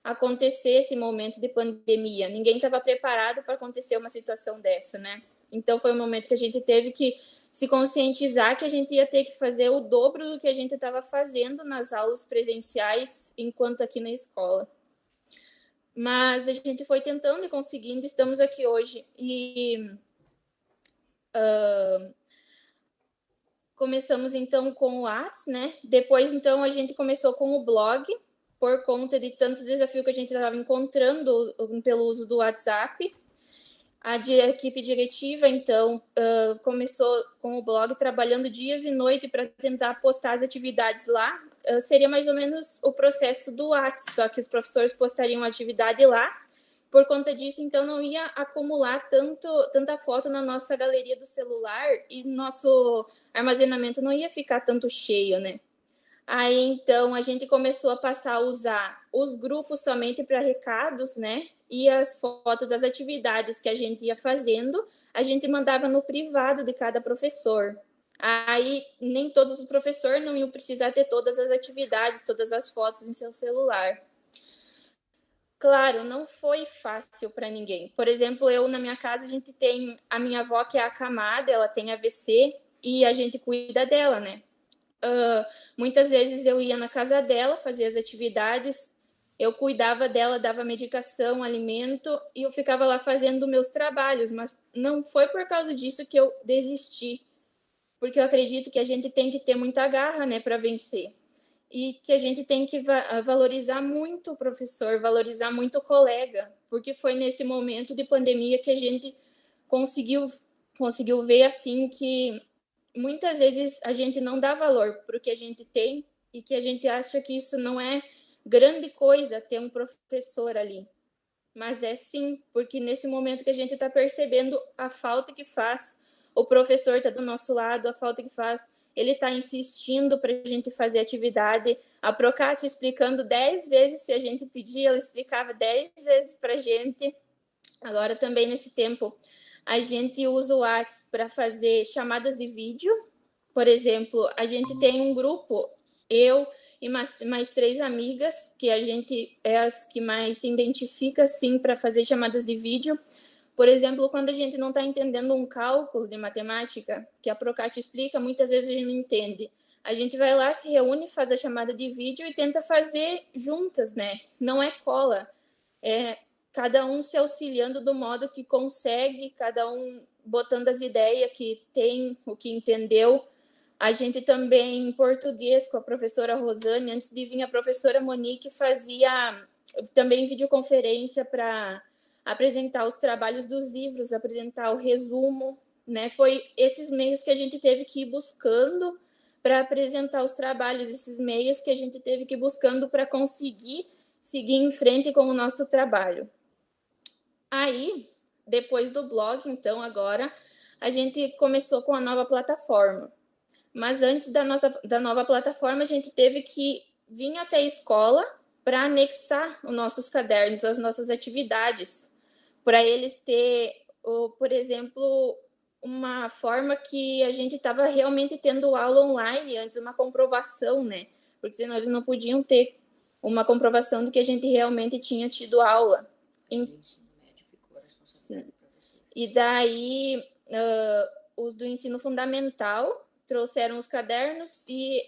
Speaker 4: acontecer esse momento de pandemia. Ninguém estava preparado para acontecer uma situação dessa, né? Então foi um momento que a gente teve que se conscientizar que a gente ia ter que fazer o dobro do que a gente estava fazendo nas aulas presenciais enquanto aqui na escola. Mas a gente foi tentando e conseguindo, estamos aqui hoje. E começamos, então, com o WhatsApp, né? Depois, então, a gente começou com o blog, por conta de tantos desafios que a gente estava encontrando pelo uso do WhatsApp. A equipe diretiva, então, começou com o blog, trabalhando dias e noites para tentar postar as atividades lá. Seria mais ou menos o processo do WhatsApp, só que os professores postariam a atividade lá. Por conta disso, então, não ia acumular tanta foto na nossa galeria do celular e nosso armazenamento não ia ficar tanto cheio, né? Aí, então, a gente começou a passar a usar os grupos somente para recados, né? E as fotos das atividades que a gente ia fazendo, a gente mandava no privado de cada professor. Aí, nem todos os professores não iam precisar ter todas as atividades, todas as fotos em seu celular. Claro, não foi fácil para ninguém. Por exemplo, eu na minha casa, a gente tem a minha avó que é acamada, ela tem AVC e a gente cuida dela, né? Muitas vezes eu ia na casa dela, fazia as atividades, eu cuidava dela, dava medicação, alimento e eu ficava lá fazendo meus trabalhos, mas não foi por causa disso que eu desisti, porque eu acredito que a gente tem que ter muita garra, né, para vencer. E que a gente tem que valorizar muito o professor, valorizar muito o colega, porque foi nesse momento de pandemia que a gente conseguiu ver assim que muitas vezes a gente não dá valor para o que a gente tem e que a gente acha que isso não é grande coisa ter um professor ali. Mas é sim, porque nesse momento que a gente está percebendo a falta que faz, o professor está do nosso lado, a falta que faz, ele está insistindo para a gente fazer atividade. A Procátia explicando 10 vezes, se a gente pedia, ela explicava 10 vezes para a gente. Agora também nesse tempo, a gente usa o WhatsApp para fazer chamadas de vídeo. Por exemplo, a gente tem um grupo, eu e mais 3 amigas, que a gente é as que mais se identifica, sim, para fazer chamadas de vídeo. Por exemplo, quando a gente não está entendendo um cálculo de matemática, que a Procátia explica, muitas vezes a gente não entende. A gente vai lá, se reúne, faz a chamada de vídeo e tenta fazer juntas, né? Não é cola. É cada um se auxiliando do modo que consegue, cada um botando as ideias que tem, o que entendeu. A gente também, em português, com a professora Rosane, antes de vir a professora Monique, fazia também videoconferência para apresentar os trabalhos dos livros, apresentar o resumo, né? Foi esses meios que a gente teve que ir buscando para apresentar os trabalhos, esses meios que a gente teve que ir buscando para conseguir seguir em frente com o nosso trabalho. Aí, depois do blog, então, agora, a gente começou com a nova plataforma. Mas antes da nova plataforma, a gente teve que vir até a escola para anexar os nossos cadernos, as nossas atividades, para eles ter, por exemplo, uma forma que a gente estava realmente tendo aula online, antes uma comprovação, né? Porque senão eles não podiam ter uma comprovação de que a gente realmente tinha tido aula. Sim. E daí, os do ensino fundamental, trouxeram os cadernos e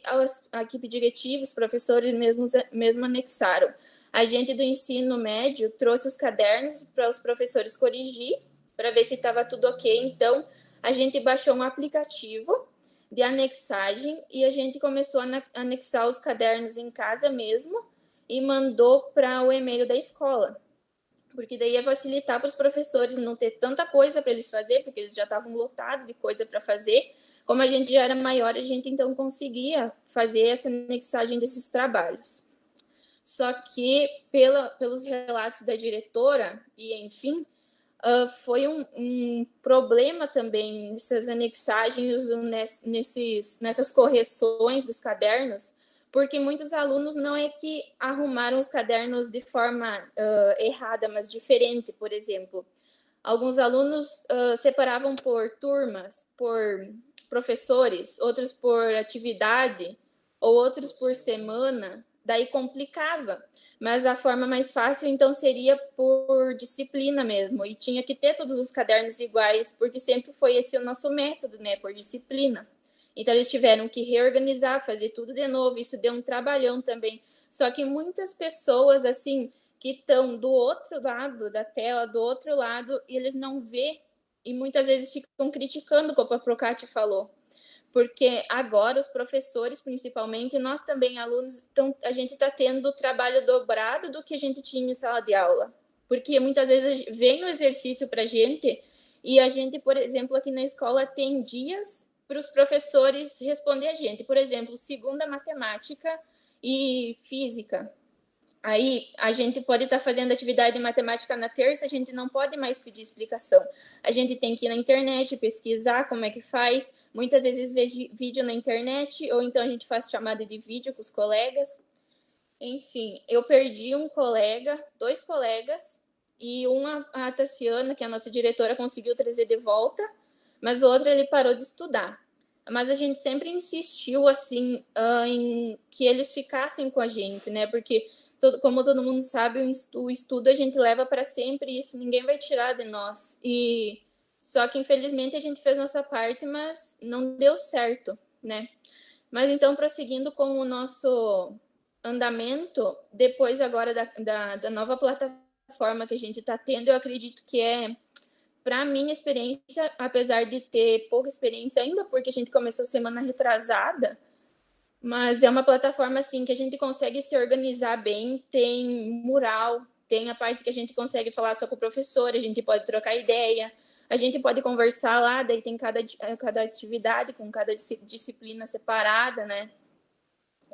Speaker 4: a equipe diretiva, os professores mesmo anexaram. A gente do ensino médio trouxe os cadernos para os professores corrigir, para ver se estava tudo ok. Então, a gente baixou um aplicativo de anexagem e a gente começou a anexar os cadernos em casa mesmo e mandou para o e-mail da escola, porque daí ia facilitar para os professores não ter tanta coisa para eles fazer, porque eles já estavam lotados de coisa para fazer. Como a gente já era maior, a gente então conseguia fazer essa anexagem desses trabalhos. Só que, pelos relatos da diretora, e enfim, foi um problema também nessas anexagens, nessas correções dos cadernos, porque muitos alunos não é que arrumaram os cadernos de forma errada, mas diferente. Por exemplo, alguns alunos separavam por turmas, por professores, outros por atividade, ou outros por semana, daí complicava. Mas a forma mais fácil, então, seria por disciplina mesmo, e tinha que ter todos os cadernos iguais, porque sempre foi esse o nosso método, né, por disciplina. Então, eles tiveram que reorganizar, fazer tudo de novo, isso deu um trabalhão também. Só que muitas pessoas, assim, que estão do outro lado da tela, do outro lado, e eles não vê, e muitas vezes ficam criticando, como a Procati falou. Porque agora os professores, principalmente, nós também, alunos, a gente está tendo trabalho dobrado do que a gente tinha em sala de aula. Porque muitas vezes vem o exercício para a gente, e a gente, por exemplo, aqui na escola tem dias para os professores responder a gente. Por exemplo, segunda, matemática e física. Aí a gente pode estar fazendo atividade de matemática na terça, a gente não pode mais pedir explicação. A gente tem que ir na internet, pesquisar como é que faz. Muitas vezes vê vídeo na internet, ou então a gente faz chamada de vídeo com os colegas. Enfim, eu perdi dois colegas, e a Tassiana, que é a nossa diretora, conseguiu trazer de volta, mas o outro ele parou de estudar. Mas a gente sempre insistiu, assim, em que eles ficassem com a gente, né? Porque como todo mundo sabe, o estudo a gente leva para sempre, e isso ninguém vai tirar de nós. E só que, infelizmente, a gente fez nossa parte, mas não deu certo, né? Mas então, prosseguindo com o nosso andamento, depois agora da nova plataforma que a gente está tendo, eu acredito que para minha experiência, apesar de ter pouca experiência ainda, porque a gente começou semana retrasada, mas é uma plataforma, assim, que a gente consegue se organizar bem, tem mural, tem a parte que a gente consegue falar só com o professor, a gente pode trocar ideia, a gente pode conversar lá, daí tem cada atividade com cada disciplina separada, né?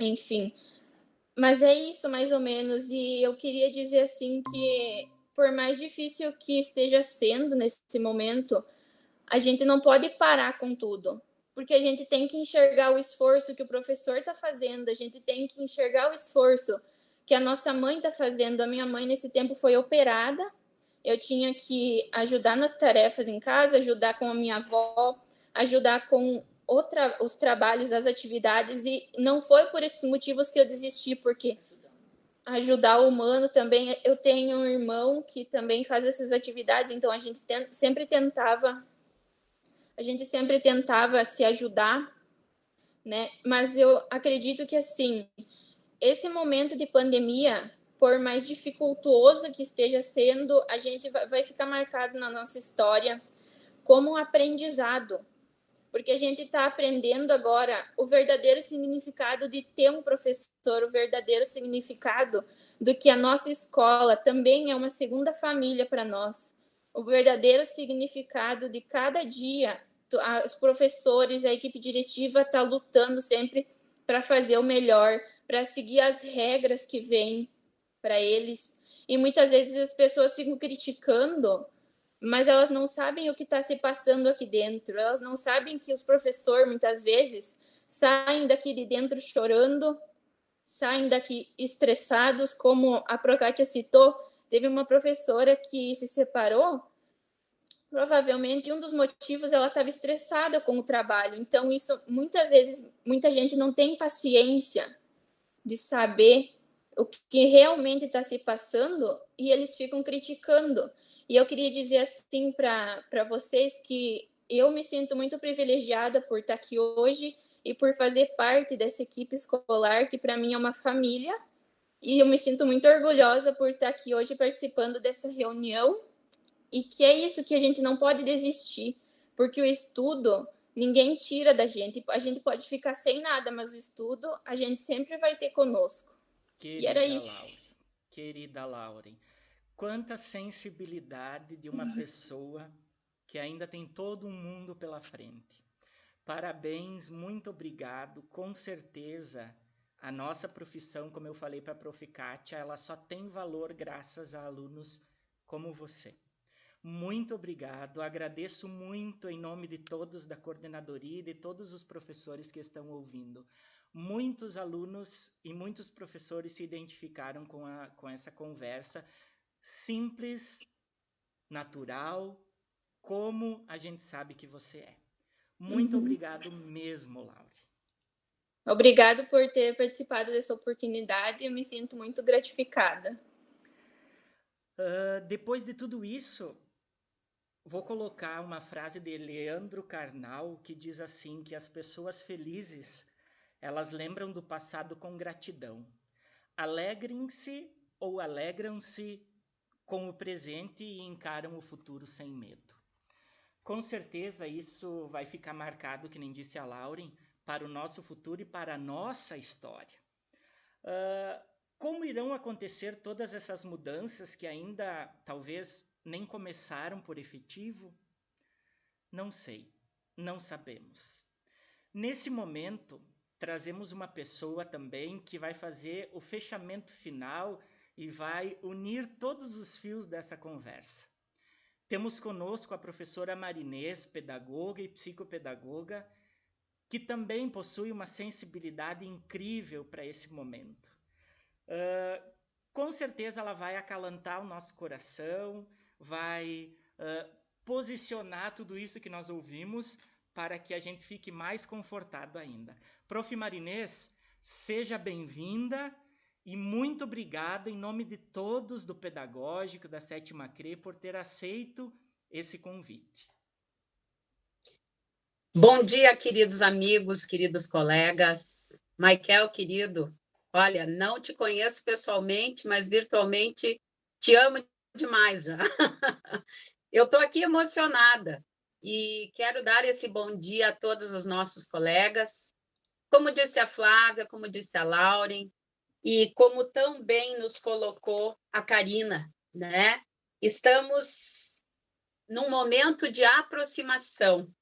Speaker 4: Enfim. Mas é isso, mais ou menos, e eu queria dizer, assim, que por mais difícil que esteja sendo nesse momento, a gente não pode parar com tudo. Porque a gente tem que enxergar o esforço que o professor está fazendo, a gente tem que enxergar o esforço que a nossa mãe está fazendo. A minha mãe, nesse tempo, foi operada, eu tinha que ajudar nas tarefas em casa, ajudar com a minha avó, ajudar com os trabalhos, as atividades, e não foi por esses motivos que eu desisti, porque ajudar o humano também. Eu tenho um irmão que também faz essas atividades, então a gente sempre tentava se ajudar, né? Mas eu acredito que, assim, esse momento de pandemia, por mais dificultoso que esteja sendo, a gente vai ficar marcado na nossa história como um aprendizado, porque a gente está aprendendo agora o verdadeiro significado de ter um professor, o verdadeiro significado do que a nossa escola também é uma segunda família para nós, o verdadeiro significado de cada dia. Os professores, a equipe diretiva está lutando sempre para fazer o melhor, para seguir as regras que vêm para eles. E muitas vezes as pessoas ficam criticando, mas elas não sabem o que está se passando aqui dentro. Elas não sabem que os professores, muitas vezes, saem daqui de dentro chorando, saem daqui estressados, como a Procati citou. Teve uma professora que se separou. Provavelmente um dos motivos, ela estava estressada com o trabalho. Então, isso, muitas vezes, muita gente não tem paciência de saber o que realmente está se passando, e eles ficam criticando. E eu queria dizer, assim, para vocês, que eu me sinto muito privilegiada por estar aqui hoje e por fazer parte dessa equipe escolar, que para mim é uma família. E eu me sinto muito orgulhosa por estar aqui hoje participando dessa reunião. E que é isso, que a gente não pode desistir, porque o estudo ninguém tira da gente. A gente pode ficar sem nada, mas o estudo a gente sempre vai ter conosco. E era isso.
Speaker 1: Querida Lauren, quanta sensibilidade de uma pessoa que ainda tem todo um mundo pela frente. Parabéns, muito obrigado. Com certeza, a nossa profissão, como eu falei para a Prof. Kátia, ela só tem valor graças a alunos como você. Muito obrigado, agradeço muito em nome de todos da coordenadoria e de todos os professores que estão ouvindo. Muitos alunos e muitos professores se identificaram com essa conversa simples, natural, como a gente sabe que você é. Muito obrigado mesmo, Laure.
Speaker 4: Obrigado por ter participado dessa oportunidade, eu me sinto muito gratificada.
Speaker 1: Depois de tudo isso, vou colocar uma frase de Leandro Carnal que diz assim, que as pessoas felizes, elas lembram do passado com gratidão. Alegrem-se ou alegram-se com o presente e encaram o futuro sem medo. Com certeza isso vai ficar marcado, que nem disse a Lauren, para o nosso futuro e para a nossa história. Como irão acontecer todas essas mudanças que ainda talvez nem começaram por efetivo? Não sei, não sabemos. Nesse momento, trazemos uma pessoa também que vai fazer o fechamento final e vai unir todos os fios dessa conversa. Temos conosco a professora Marinês, pedagoga e psicopedagoga, que também possui uma sensibilidade incrível para esse momento. Com certeza ela vai acalentar o nosso coração, vai posicionar tudo isso que nós ouvimos para que a gente fique mais confortado ainda. Prof. Marinês, seja bem-vinda e muito obrigado em nome de todos do Pedagógico, da 7ª CRE, por ter aceito esse convite.
Speaker 5: Bom dia, queridos amigos, queridos colegas. Michael, querido, olha, não te conheço pessoalmente, mas virtualmente te amo demais já. Eu estou aqui emocionada e quero dar esse bom dia a todos os nossos colegas. Como disse a Flávia, como disse a Lauren, e como tão bem nos colocou a Karina, né? Estamos num momento de aproximação,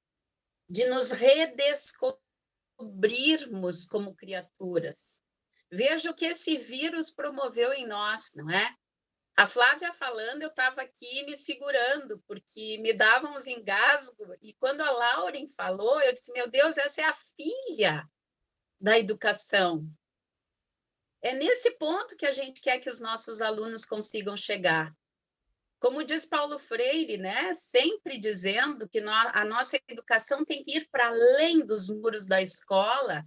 Speaker 5: de nos redescobrirmos como criaturas. Veja o que esse vírus promoveu em nós, não é? A Flávia falando, eu estava aqui me segurando, porque me davam uns engasgos, e quando a Lauren falou, eu disse, meu Deus, essa é a filha da educação. É nesse ponto que a gente quer que os nossos alunos consigam chegar. Como diz Paulo Freire, né? Sempre dizendo que a nossa educação tem que ir para além dos muros da escola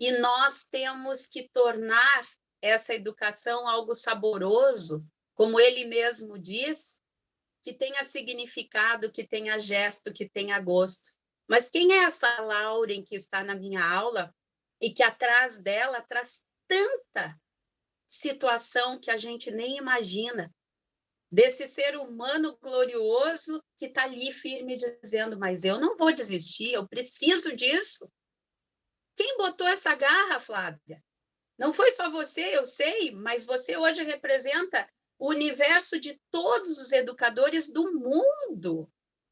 Speaker 5: e nós temos que tornar essa educação algo saboroso, como ele mesmo diz, que tenha significado, que tenha gesto, que tenha gosto. Mas quem é essa Lauren que está na minha aula e que atrás dela traz tanta situação que a gente nem imagina, desse ser humano glorioso que está ali firme dizendo, mas eu não vou desistir, eu preciso disso. Quem botou essa garra, Flávia? Não foi só você, eu sei, mas você hoje representa o universo de todos os educadores do mundo.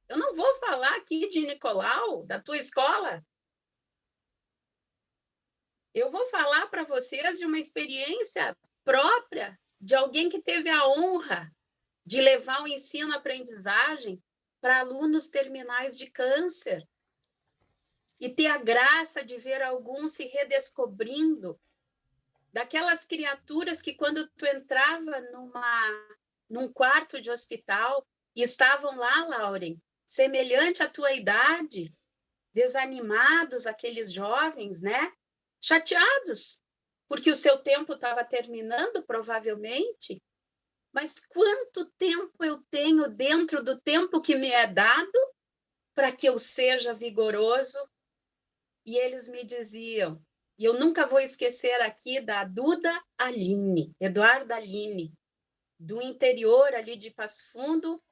Speaker 5: Eu não vou falar aqui de Nicolau, da tua escola. Eu vou falar para vocês de uma experiência própria de alguém que teve a honra de levar o ensino-aprendizagem para alunos terminais de câncer e ter a graça de ver alguns se redescobrindo, daquelas criaturas que quando tu entrava num quarto de hospital e estavam lá, Lauren, semelhante à tua idade, desanimados, aqueles jovens, né? Chateados, porque o seu tempo estava terminando, provavelmente, mas quanto tempo eu tenho dentro do tempo que me é dado para que eu seja vigoroso. E eles me diziam, e eu nunca vou esquecer aqui da Duda Aline, Eduarda Aline, do interior ali de Passo Fundo,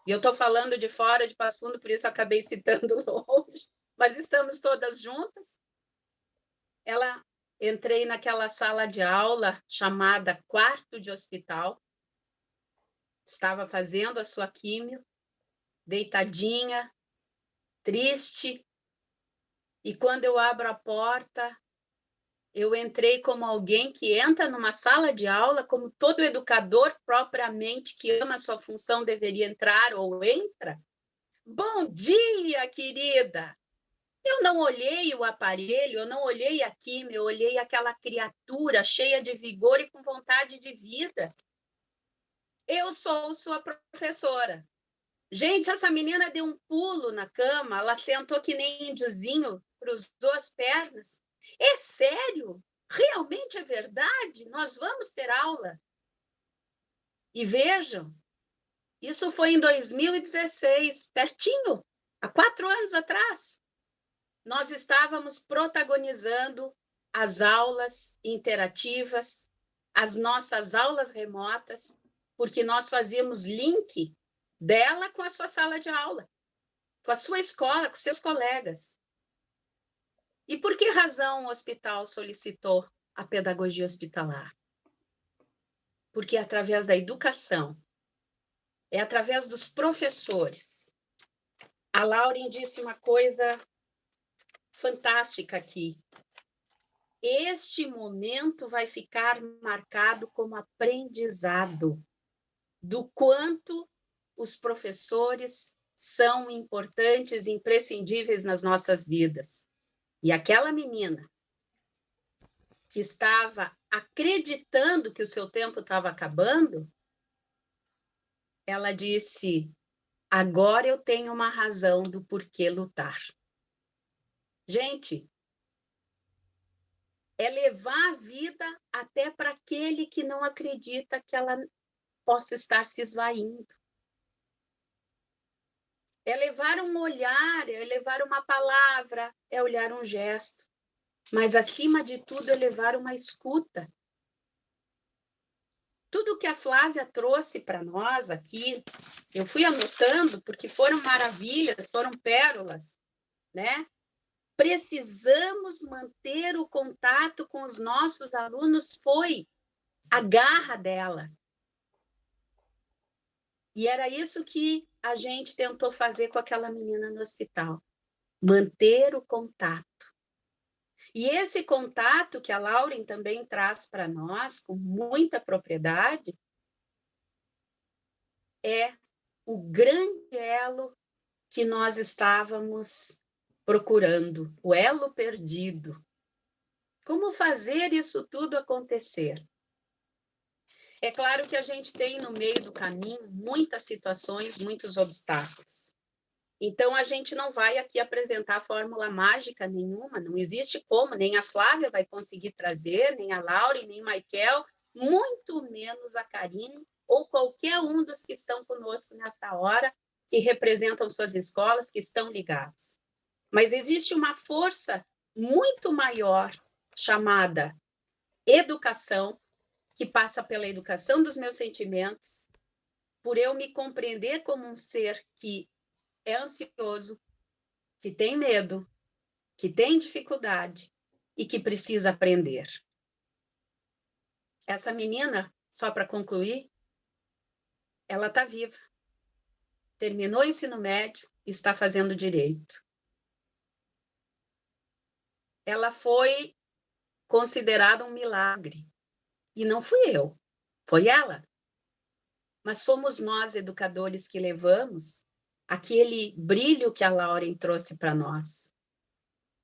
Speaker 5: e eu estou falando de fora de Passo Fundo, por isso acabei citando longe, mas estamos todas juntas. Entrei naquela sala de aula chamada quarto de hospital, estava fazendo a sua químio, deitadinha, triste, e quando eu abro a porta, eu entrei como alguém que entra numa sala de aula, como todo educador propriamente que ama a sua função deveria entrar ou entra. Bom dia, querida! Eu não olhei o aparelho, eu não olhei a química, eu olhei aquela criatura cheia de vigor e com vontade de vida. Eu sou sua professora. Gente, essa menina deu um pulo na cama, ela sentou que nem índiozinho, cruzou as pernas. É sério? Realmente é verdade? Nós vamos ter aula? E vejam, isso foi em 2016, pertinho, há 4 anos atrás. Nós estávamos protagonizando as aulas interativas, as nossas aulas remotas, porque nós fazíamos link dela com a sua sala de aula, com a sua escola, com seus colegas. E por que razão o hospital solicitou a pedagogia hospitalar? Porque é através da educação, é através dos professores. A Lauren disse uma coisa fantástica aqui. Este momento vai ficar marcado como aprendizado do quanto os professores são importantes e imprescindíveis nas nossas vidas. E aquela menina que estava acreditando que o seu tempo estava acabando, ela disse, agora eu tenho uma razão do porquê lutar. Gente, é levar a vida até para aquele que não acredita que ela possa estar se esvaindo. É levar um olhar, é levar uma palavra, é olhar um gesto. Mas, acima de tudo, é levar uma escuta. Tudo que a Flávia trouxe para nós aqui, eu fui anotando, porque foram maravilhas, foram pérolas, né? Precisamos manter o contato com os nossos alunos, foi a garra dela. E era isso que a gente tentou fazer com aquela menina no hospital, manter o contato. E esse contato que a Lauren também traz para nós, com muita propriedade, é o grande elo que nós estávamos procurando, o elo perdido. Como fazer isso tudo acontecer? É claro que a gente tem no meio do caminho muitas situações, muitos obstáculos. Então, a gente não vai aqui apresentar fórmula mágica nenhuma, não existe como, nem a Flávia vai conseguir trazer, nem a Laura, nem o Michael, muito menos a Karine, ou qualquer um dos que estão conosco nesta hora, que representam suas escolas, que estão ligados. Mas existe uma força muito maior, chamada educação, que passa pela educação dos meus sentimentos, por eu me compreender como um ser que é ansioso, que tem medo, que tem dificuldade e que precisa aprender. Essa menina, só para concluir, ela está viva. Terminou o ensino médio e está fazendo direito. Ela foi considerada um milagre. E não fui eu, foi ela. Mas fomos nós, educadores, que levamos aquele brilho que a Lauren trouxe para nós.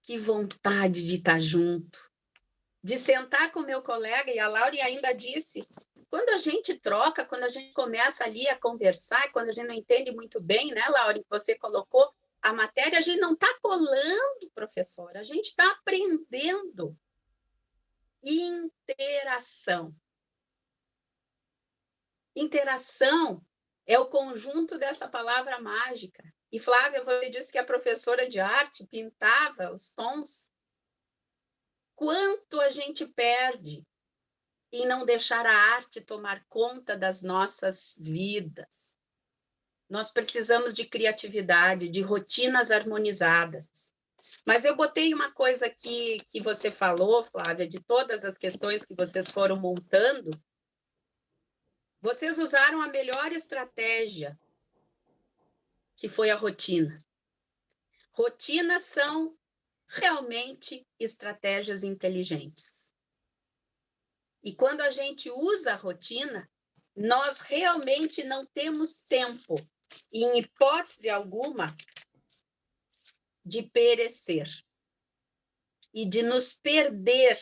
Speaker 5: Que vontade de estar junto, de sentar com o meu colega, e a Lauren ainda disse, quando a gente troca, quando a gente começa ali a conversar, quando a gente não entende muito bem, né, Lauren, que você colocou a matéria, a gente não está colando, professora, a gente está aprendendo. Interação. Interação é o conjunto dessa palavra mágica. E, Flávia, você disse que a professora de arte pintava os tons. Quanto a gente perde em não deixar a arte tomar conta das nossas vidas. Nós precisamos de criatividade, de rotinas harmonizadas. Mas eu botei uma coisa aqui que você falou, Flávia, de todas as questões que vocês foram montando. Vocês usaram a melhor estratégia, que foi a rotina. Rotinas são realmente estratégias inteligentes. E quando a gente usa a rotina, nós realmente não temos tempo, em hipótese alguma, de perecer e de nos perder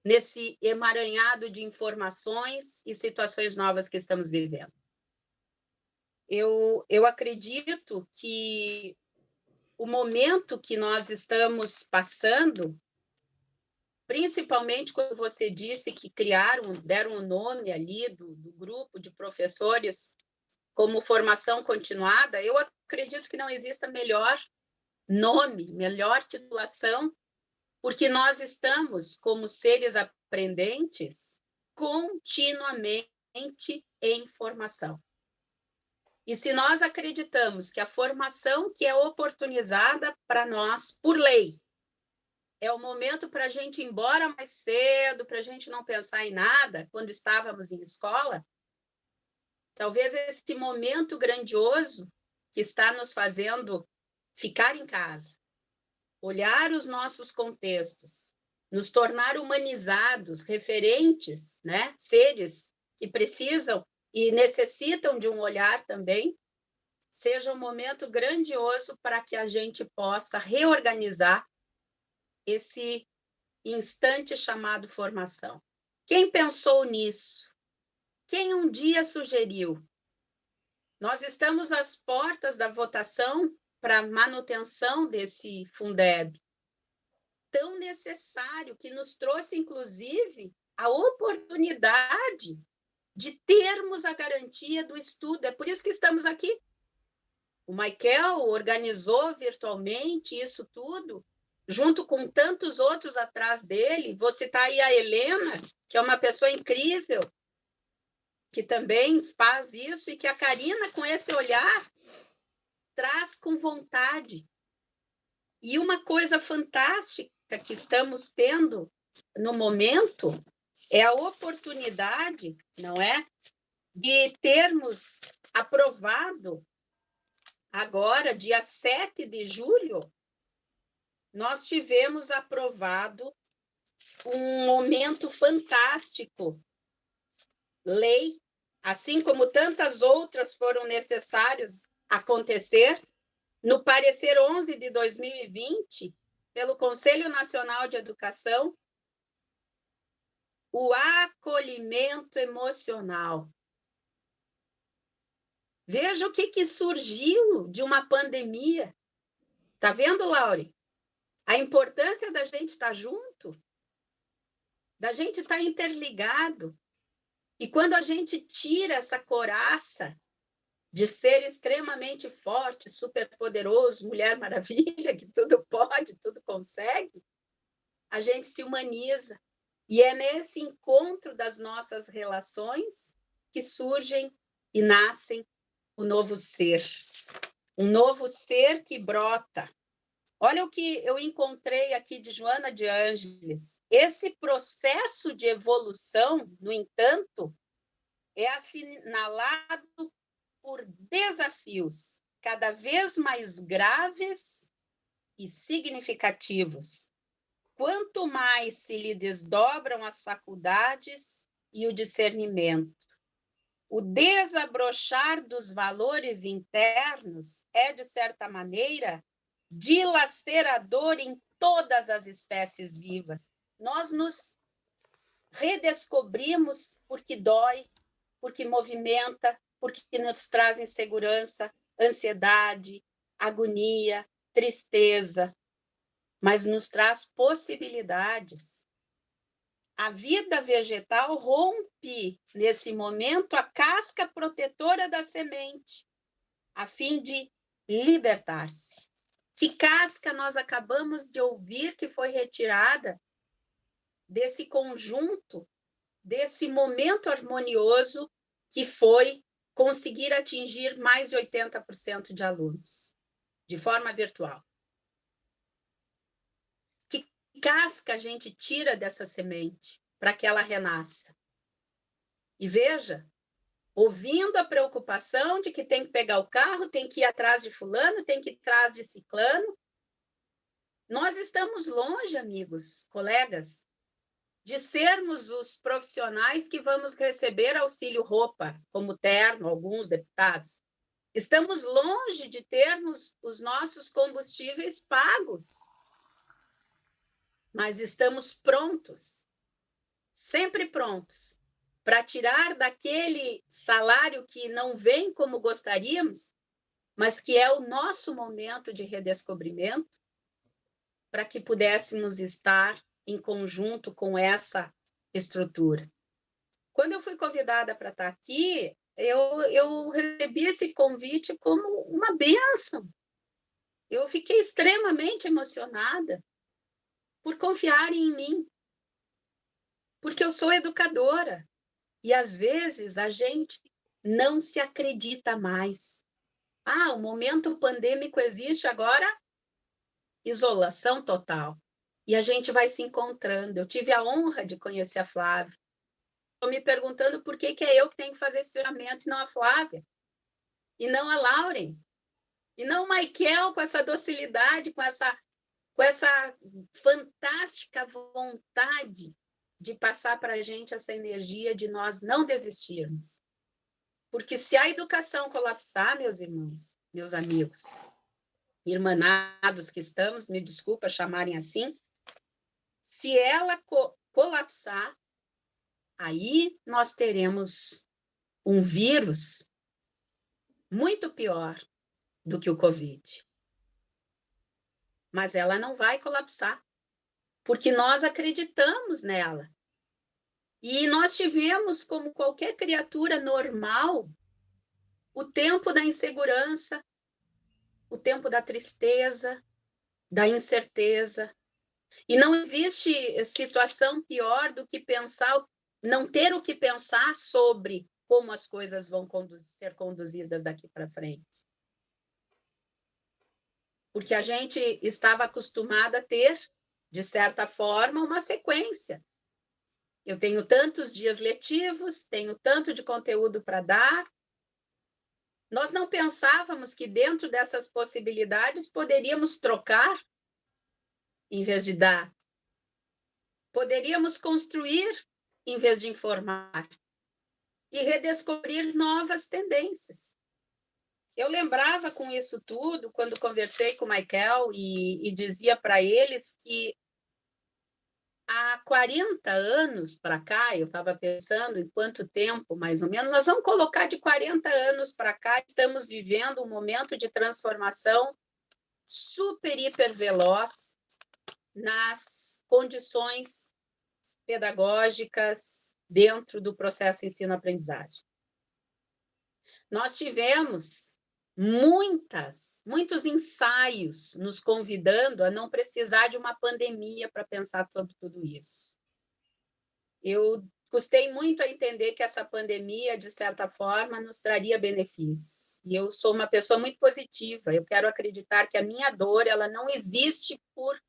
Speaker 5: nesse emaranhado de informações e situações novas que estamos vivendo. Eu acredito que o momento que nós estamos passando, principalmente quando você disse que deram o nome ali do grupo de professores como formação continuada, eu acredito que não exista melhor nome, melhor titulação, porque nós estamos, como seres aprendentes, continuamente em formação. E se nós acreditamos que a formação que é oportunizada para nós, por lei, é o momento para a gente ir embora mais cedo, para a gente não pensar em nada, quando estávamos em escola, talvez esse momento grandioso que está nos fazendo ficar em casa, olhar os nossos contextos, nos tornar humanizados, referentes, né? Seres que precisam e necessitam de um olhar também, seja um momento grandioso para que a gente possa reorganizar esse instante chamado formação. Quem pensou nisso? Quem um dia sugeriu? Nós estamos às portas da votação para a manutenção desse Fundeb, tão necessário, que nos trouxe, inclusive, a oportunidade de termos a garantia do estudo. É por isso que estamos aqui. O Michael organizou virtualmente isso tudo, junto com tantos outros atrás dele. Vou citar aí a Helena, que é uma pessoa incrível, que também faz isso, e que a Karina, com esse olhar, traz com vontade. E uma coisa fantástica que estamos tendo no momento é a oportunidade, não é, de termos aprovado agora, dia 7 de julho, nós tivemos aprovado um momento fantástico, lei, assim como tantas outras foram necessárias acontecer, no parecer 11 de 2020, pelo Conselho Nacional de Educação, o acolhimento emocional. Veja o que surgiu de uma pandemia. Tá vendo, Laure? A importância da gente estar junto, da gente estar interligado. E quando a gente tira essa couraça de ser extremamente forte, superpoderoso, Mulher Maravilha, que tudo pode, tudo consegue, a gente se humaniza. E é nesse encontro das nossas relações que surgem e nascem o novo ser. Um novo ser que brota. Olha o que eu encontrei aqui de Joana de Ângeles. Esse processo de evolução, no entanto, é assinalado por desafios cada vez mais graves e significativos. Quanto mais se lhe desdobram as faculdades e o discernimento, o desabrochar dos valores internos é, de certa maneira, dilacerador em todas as espécies vivas. Nós nos redescobrimos porque dói, porque movimenta, porque nos traz insegurança, ansiedade, agonia, tristeza, mas nos traz possibilidades. A vida vegetal rompe, nesse momento, a casca protetora da semente a fim de libertar-se. Que casca nós acabamos de ouvir que foi retirada desse conjunto, desse momento harmonioso que foi conseguir atingir mais de 80% de alunos, de forma virtual. Que casca a gente tira dessa semente para que ela renasça? E veja, ouvindo a preocupação de que tem que pegar o carro, tem que ir atrás de fulano, tem que ir atrás de ciclano. Nós estamos longe, amigos, colegas, de sermos os profissionais que vamos receber auxílio roupa, como terno, alguns deputados. Estamos longe de termos os nossos combustíveis pagos. Mas estamos prontos, sempre prontos, para tirar daquele salário que não vem como gostaríamos, mas que é o nosso momento de redescobrimento, para que pudéssemos estar em conjunto com essa estrutura. Quando eu fui convidada para estar aqui, eu recebi esse convite como uma bênção. Eu fiquei extremamente emocionada por confiarem em mim, porque eu sou educadora. E, às vezes, a gente não se acredita mais. O momento pandêmico existe agora, isolação total. E a gente vai se encontrando. Eu tive a honra de conhecer a Flávia. Estou me perguntando por que é eu que tenho que fazer esse juramento e não a Flávia. E não a Lauren. E não o Michael com essa docilidade, com essa fantástica vontade de passar para a gente essa energia de nós não desistirmos. Porque se a educação colapsar, meus irmãos, meus amigos, irmanados que estamos, me desculpa chamarem assim, se ela colapsar, aí nós teremos um vírus muito pior do que o Covid. Mas ela não vai colapsar, porque nós acreditamos nela. E nós tivemos, como qualquer criatura normal, o tempo da insegurança, o tempo da tristeza, da incerteza. E não existe situação pior do que pensar, não ter o que pensar sobre como as coisas vão ser conduzidas daqui para frente. Porque a gente estava acostumada a ter, de certa forma, uma sequência. Eu tenho tantos dias letivos, tenho tanto de conteúdo para dar. Nós não pensávamos que dentro dessas possibilidades poderíamos trocar em vez de dar. Poderíamos construir em vez de informar. E redescobrir novas tendências. Eu lembrava com isso tudo, quando conversei com o Michael e dizia para eles que há 40 anos para cá, eu estava pensando em quanto tempo, mais ou menos, nós vamos colocar de 40 anos para cá, estamos vivendo um momento de transformação super, hiper veloz nas condições pedagógicas dentro do processo ensino-aprendizagem. Nós tivemos muitos ensaios nos convidando a não precisar de uma pandemia para pensar sobre tudo isso. Eu custei muito a entender que essa pandemia, de certa forma, nos traria benefícios. E eu sou uma pessoa muito positiva, eu quero acreditar que a minha dor ela não existe por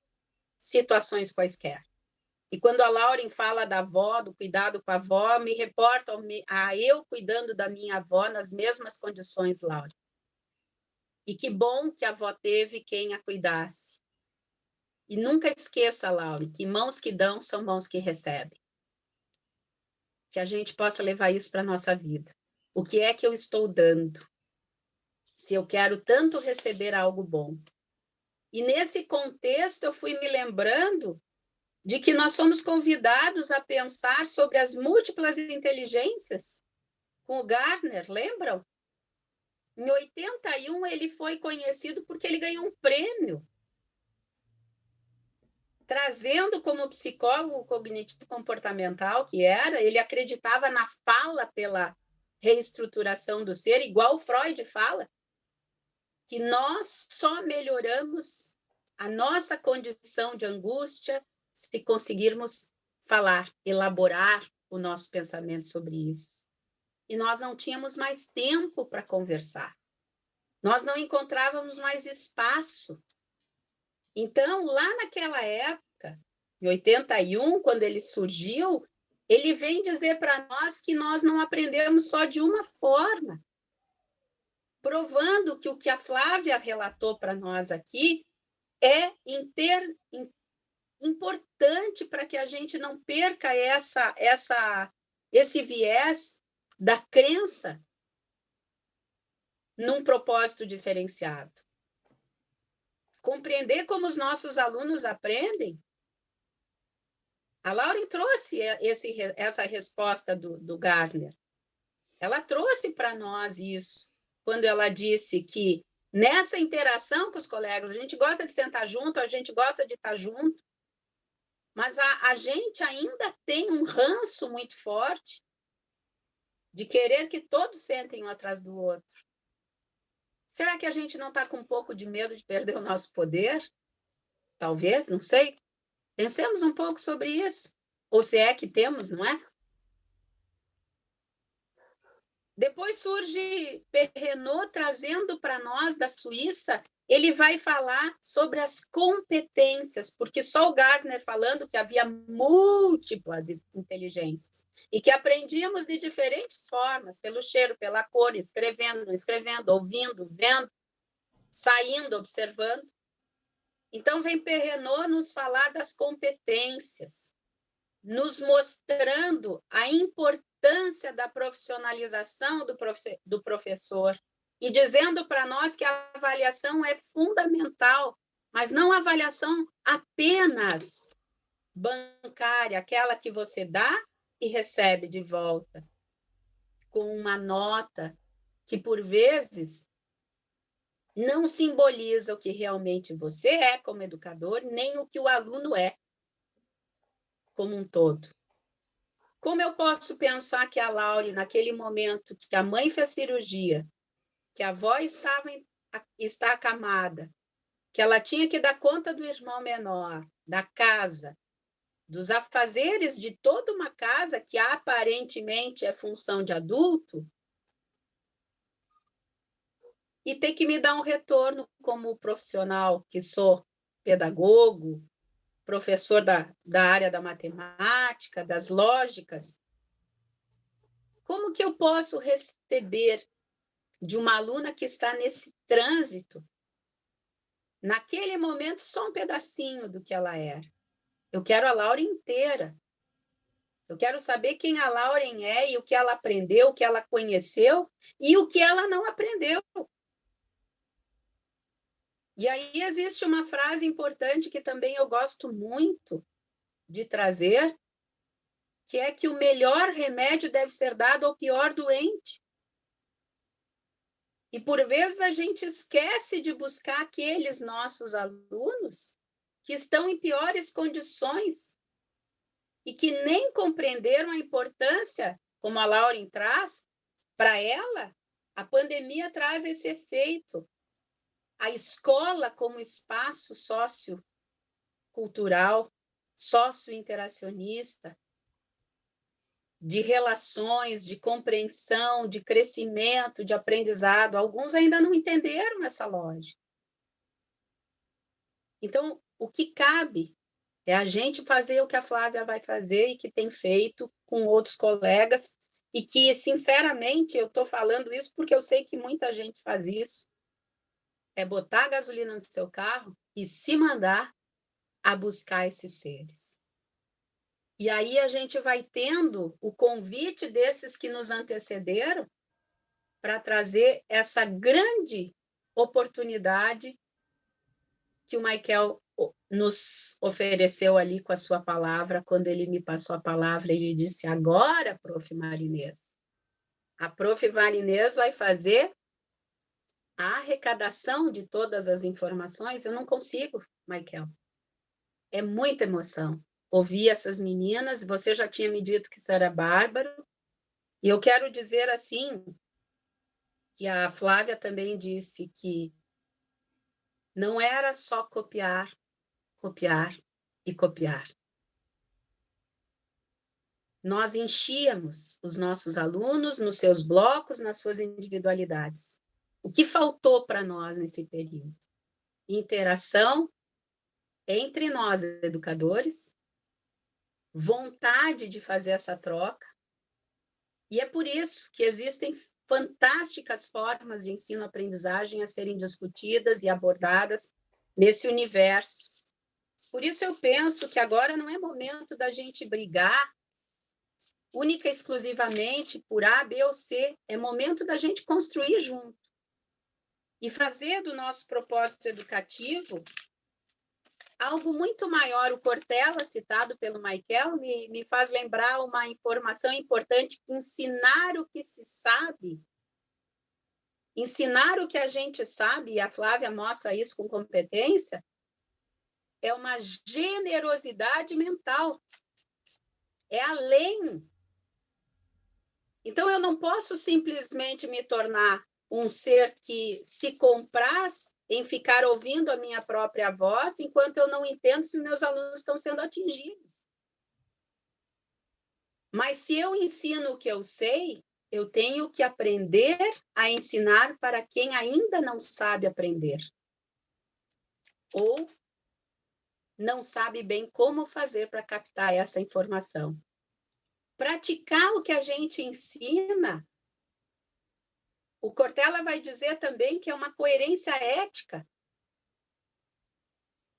Speaker 5: situações quaisquer. E quando a Lauren fala da avó, do cuidado com a avó, me reporta a eu cuidando da minha avó nas mesmas condições, Lauren. E que bom que a avó teve quem a cuidasse. E nunca esqueça, Lauren, que mãos que dão são mãos que recebem. Que a gente possa levar isso para a nossa vida. O que é que eu estou dando? Se eu quero tanto receber algo bom. E nesse contexto eu fui me lembrando de que nós somos convidados a pensar sobre as múltiplas inteligências com o Gardner, lembram? Em 81, ele foi conhecido porque ele ganhou um prêmio, trazendo como psicólogo cognitivo comportamental que era, ele acreditava na fala pela reestruturação do ser, igual Freud fala, que nós só melhoramos a nossa condição de angústia se conseguirmos falar, elaborar o nosso pensamento sobre isso. E nós não tínhamos mais tempo para conversar. Nós não encontrávamos mais espaço. Então, lá naquela época, em 81, quando ele surgiu, ele vem dizer para nós que nós não aprendemos só de uma forma, provando que o que a Flávia relatou para nós aqui é importante para que a gente não perca esse viés da crença num propósito diferenciado. Compreender como os nossos alunos aprendem. A Lauren trouxe essa resposta do Gardner. Ela trouxe para nós isso, quando ela disse que nessa interação com os colegas, a gente gosta de sentar junto, a gente gosta de estar junto, mas a gente ainda tem um ranço muito forte de querer que todos sentem um atrás do outro. Será que a gente não está com um pouco de medo de perder o nosso poder? Talvez, não sei. Pensemos um pouco sobre isso. Ou se é que temos, não é? Depois surge Perrenot trazendo para nós da Suíça, ele vai falar sobre as competências, porque só o Gardner falando que havia múltiplas inteligências e que aprendíamos de diferentes formas, pelo cheiro, pela cor, escrevendo, ouvindo, vendo, saindo, observando. Então, vem Perrenot nos falar das competências, nos mostrando a importância da profissionalização do professor e dizendo para nós que a avaliação é fundamental, mas não a avaliação apenas bancária, aquela que você dá e recebe de volta, com uma nota que, por vezes, não simboliza o que realmente você é como educador, nem o que o aluno é como um todo. Como eu posso pensar que a Lauren, naquele momento que a mãe fez cirurgia, que a avó está acamada, que ela tinha que dar conta do irmão menor, da casa, dos afazeres de toda uma casa que aparentemente é função de adulto, e ter que me dar um retorno como profissional que sou, pedagogo, professor da área da matemática, das lógicas. Como que eu posso receber de uma aluna que está nesse trânsito, naquele momento, só um pedacinho do que ela era? Eu quero a Lauren inteira. Eu quero saber quem a Lauren é e o que ela aprendeu, o que ela conheceu e o que ela não aprendeu. E aí existe uma frase importante que também eu gosto muito de trazer, que é que o melhor remédio deve ser dado ao pior doente. E, por vezes, a gente esquece de buscar aqueles nossos alunos que estão em piores condições e que nem compreenderam a importância, como a Lauren traz, para ela, a pandemia traz esse efeito. A escola como espaço sociocultural, sociointeracionista, de relações, de compreensão, de crescimento, de aprendizado. Alguns ainda não entenderam essa lógica. Então, o que cabe é a gente fazer o que a Flávia vai fazer e que tem feito com outros colegas e que, sinceramente, eu estou falando isso porque eu sei que muita gente faz isso. É botar a gasolina no seu carro e se mandar a buscar esses seres. E aí a gente vai tendo o convite desses que nos antecederam para trazer essa grande oportunidade que o Michael nos ofereceu ali com a sua palavra, quando ele me passou a palavra, ele disse: agora, prof. Marinês, a prof. Marinês vai fazer a arrecadação de todas as informações. Eu não consigo, Michael. É muita emoção ouvir essas meninas. Você já tinha me dito que isso era bárbaro. E eu quero dizer assim, que a Flávia também disse que não era só copiar, copiar e copiar. Nós enchíamos os nossos alunos nos seus blocos, nas suas individualidades. O que faltou para nós nesse período? Interação entre nós, educadores, vontade de fazer essa troca, e é por isso que existem fantásticas formas de ensino-aprendizagem a serem discutidas e abordadas nesse universo. Por isso eu penso que agora não é momento da gente brigar única e exclusivamente por A, B ou C, é momento da gente construir junto e fazer do nosso propósito educativo algo muito maior. O Cortella, citado pelo Michael, me faz lembrar uma informação importante: ensinar o que se sabe, ensinar o que a gente sabe, e a Flávia mostra isso com competência, é uma generosidade mental, é além. Então, eu não posso simplesmente me tornar um ser que se compraz em ficar ouvindo a minha própria voz, enquanto eu não entendo se meus alunos estão sendo atingidos. Mas se eu ensino o que eu sei, eu tenho que aprender a ensinar para quem ainda não sabe aprender. Ou não sabe bem como fazer para captar essa informação. Praticar o que a gente ensina, o Cortella vai dizer também que é uma coerência ética.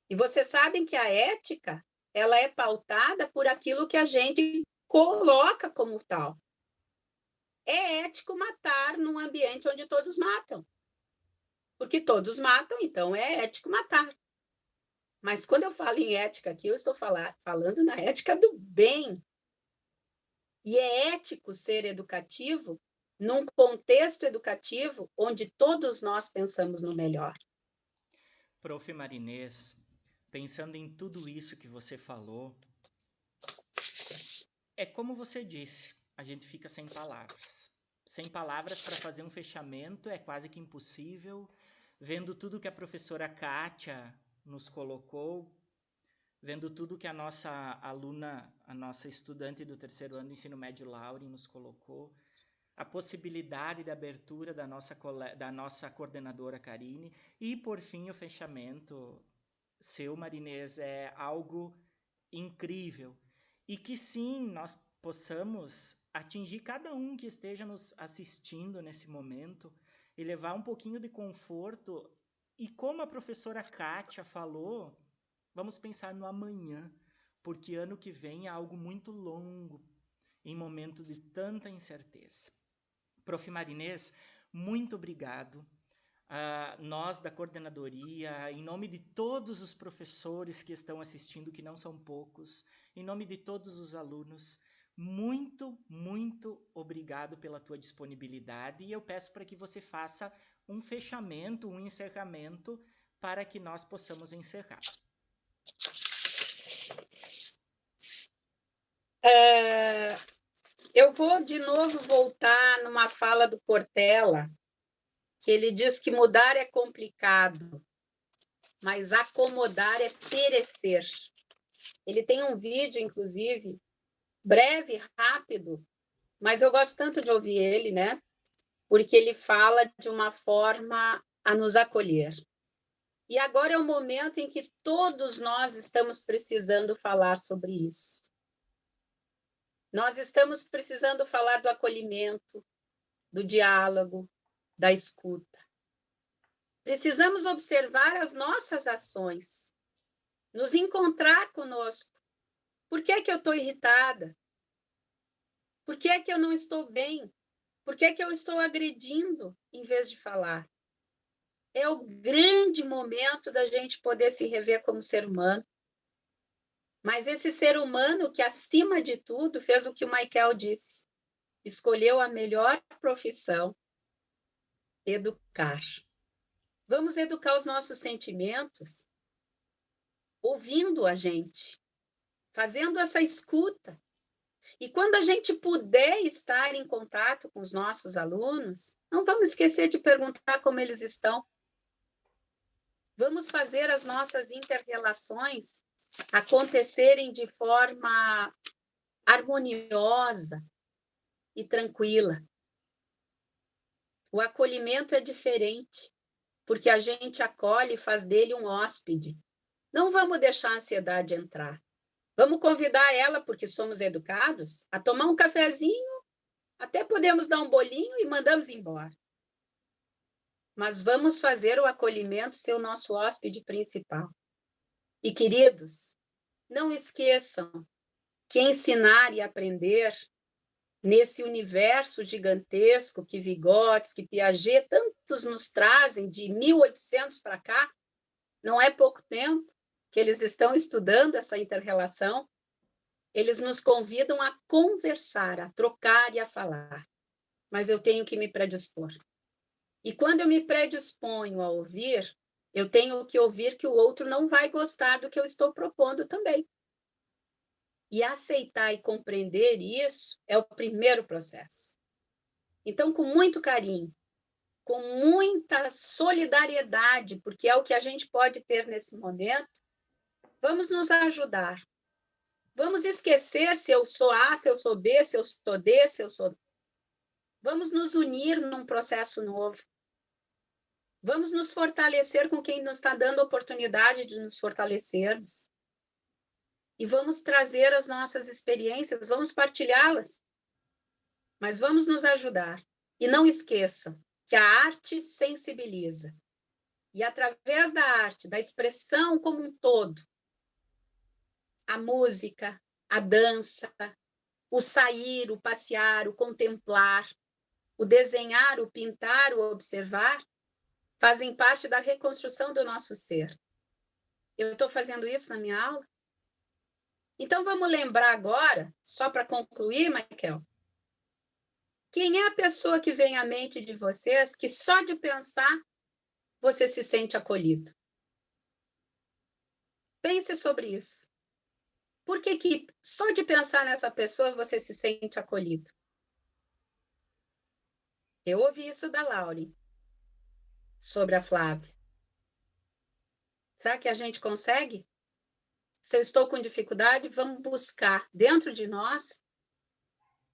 Speaker 5: E vocês sabem que a ética, ela é pautada por aquilo que a gente coloca como tal. É ético matar num ambiente onde todos matam. Porque todos matam, então é ético matar. Mas quando eu falo em ética aqui, eu estou falando na ética do bem. E é ético ser educativo num contexto educativo onde todos nós pensamos no melhor.
Speaker 1: Prof. Marinês, pensando em tudo isso que você falou, é como você disse, a gente fica sem palavras. Sem palavras para fazer um fechamento é quase que impossível. Vendo tudo que a professora Kátia nos colocou, vendo tudo que a nossa aluna, a nossa estudante do terceiro ano do ensino médio, Lauren, nos colocou, a possibilidade de abertura da nossa coordenadora Karine e, por fim, o fechamento seu, Marinês, é algo incrível. E que sim, nós possamos atingir cada um que esteja nos assistindo nesse momento e levar um pouquinho de conforto. E como a professora Kátia falou, vamos pensar no amanhã, porque ano que vem é algo muito longo, em momentos de tanta incerteza. Prof. Marinês, muito obrigado. Nós da coordenadoria, em nome de todos os professores que estão assistindo, que não são poucos, em nome de todos os alunos, muito, muito obrigado pela tua disponibilidade, e eu peço para que você faça um fechamento, um encerramento, para que nós possamos encerrar.
Speaker 5: Eu vou de novo voltar numa fala do Cortella, que ele diz que mudar é complicado, mas acomodar é perecer. Ele tem um vídeo, inclusive, breve, rápido, mas eu gosto tanto de ouvir ele, né? Porque ele fala de uma forma a nos acolher. E agora é o momento em que todos nós estamos precisando falar sobre isso. Nós estamos precisando falar do acolhimento, do diálogo, da escuta. Precisamos observar as nossas ações, nos encontrar conosco. Por que é que eu estou irritada? Por que é que eu não estou bem? Por que é que eu estou agredindo em vez de falar? É o grande momento da gente poder se rever como ser humano. Mas esse ser humano que, acima de tudo, fez o que o Michael disse. Escolheu a melhor profissão, educar. Vamos educar os nossos sentimentos, ouvindo a gente, fazendo essa escuta. E quando a gente puder estar em contato com os nossos alunos, não vamos esquecer de perguntar como eles estão. Vamos fazer as nossas inter-relações acontecerem de forma harmoniosa e tranquila. O acolhimento é diferente, porque a gente acolhe e faz dele um hóspede. Não vamos deixar a ansiedade entrar. Vamos convidar ela, porque somos educados, a tomar um cafezinho, até podemos dar um bolinho e mandamos embora. Mas vamos fazer o acolhimento ser o nosso hóspede principal. E, queridos, não esqueçam que ensinar e aprender nesse universo gigantesco que Vygotsky, que Piaget, tantos nos trazem de 1800 para cá, não é pouco tempo que eles estão estudando essa inter-relação, eles nos convidam a conversar, a trocar e a falar. Mas eu tenho que me predispor. E quando eu me predisponho a ouvir, eu tenho que ouvir que o outro não vai gostar do que eu estou propondo também. E aceitar e compreender isso é o primeiro processo. Então, com muito carinho, com muita solidariedade, porque é o que a gente pode ter nesse momento, vamos nos ajudar. Vamos esquecer se eu sou A, se eu sou B, se eu sou D, se eu sou... Vamos nos unir num processo novo. Vamos nos fortalecer com quem nos está dando a oportunidade de nos fortalecermos. E vamos trazer as nossas experiências, vamos partilhá-las. Mas vamos nos ajudar. E não esqueçam que a arte sensibiliza. E através da arte, da expressão como um todo, a música, a dança, o sair, o passear, o contemplar, o desenhar, o pintar, o observar, fazem parte da reconstrução do nosso ser. Eu estou fazendo isso na minha aula? Então, vamos lembrar agora, só para concluir, Michael, quem é a pessoa que vem à mente de vocês que só de pensar você se sente acolhido? Pense sobre isso. Por que só de pensar nessa pessoa você se sente acolhido? Eu ouvi isso da Lauren sobre a Flávia. Será que a gente consegue? Se eu estou com dificuldade, vamos buscar dentro de nós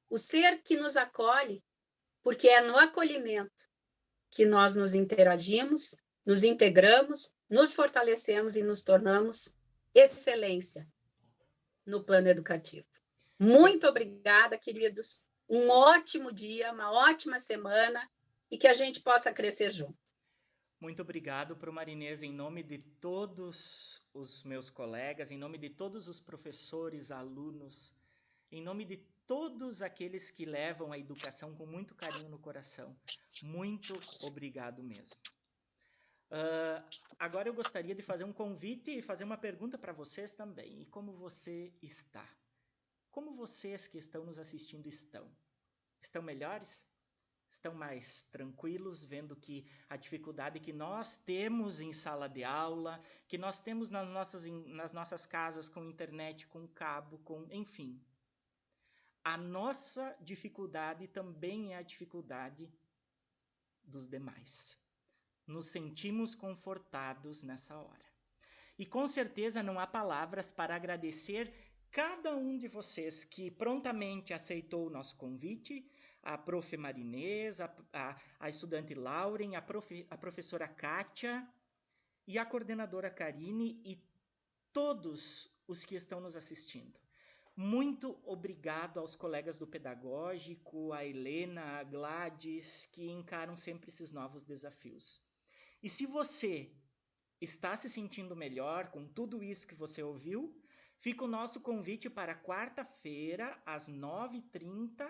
Speaker 5: o ser que nos acolhe, porque é no acolhimento que nós nos interagimos, nos integramos, nos fortalecemos e nos tornamos excelência no plano educativo. Muito obrigada, queridos. Um ótimo dia, uma ótima semana e que a gente possa crescer junto.
Speaker 1: Muito obrigado, Pro Marinês, em nome de todos os meus colegas, em nome de todos os professores, alunos, em nome de todos aqueles que levam a educação com muito carinho no coração. Muito obrigado mesmo. Agora eu gostaria de fazer um convite e fazer uma pergunta para vocês também. E como você está? Como vocês que estão nos assistindo estão? Estão melhores? Estão mais tranquilos, vendo que a dificuldade que nós temos em sala de aula, que nós temos nas nossas casas com internet, com cabo, enfim. A nossa dificuldade também é a dificuldade dos demais. Nos sentimos confortados nessa hora. E com certeza não há palavras para agradecer cada um de vocês que prontamente aceitou o nosso convite, a prof. Marinês, a estudante Lauren, a professora Kátia e a coordenadora Karine e todos os que estão nos assistindo. Muito obrigado aos colegas do Pedagógico, a Helena, a Gladys, que encaram sempre esses novos desafios. E se você está se sentindo melhor com tudo isso que você ouviu, fica o nosso convite para quarta-feira, às 9h30,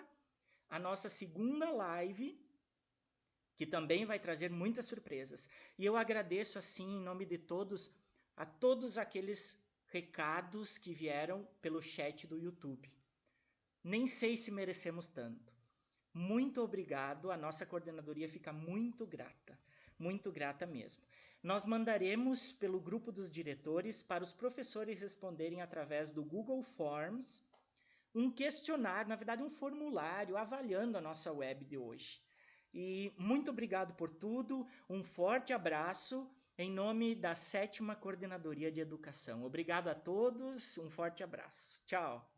Speaker 1: a nossa segunda live, que também vai trazer muitas surpresas. E eu agradeço, assim, em nome de todos, a todos aqueles recados que vieram pelo chat do YouTube. Nem sei se merecemos tanto. Muito obrigado, a nossa coordenadoria fica muito grata mesmo. Nós mandaremos pelo grupo dos diretores para os professores responderem através do Google Forms um questionário, na verdade um formulário, avaliando a nossa web de hoje. E muito obrigado por tudo, um forte abraço em nome da 7ª Coordenadoria de Educação. Obrigado a todos, um forte abraço. Tchau!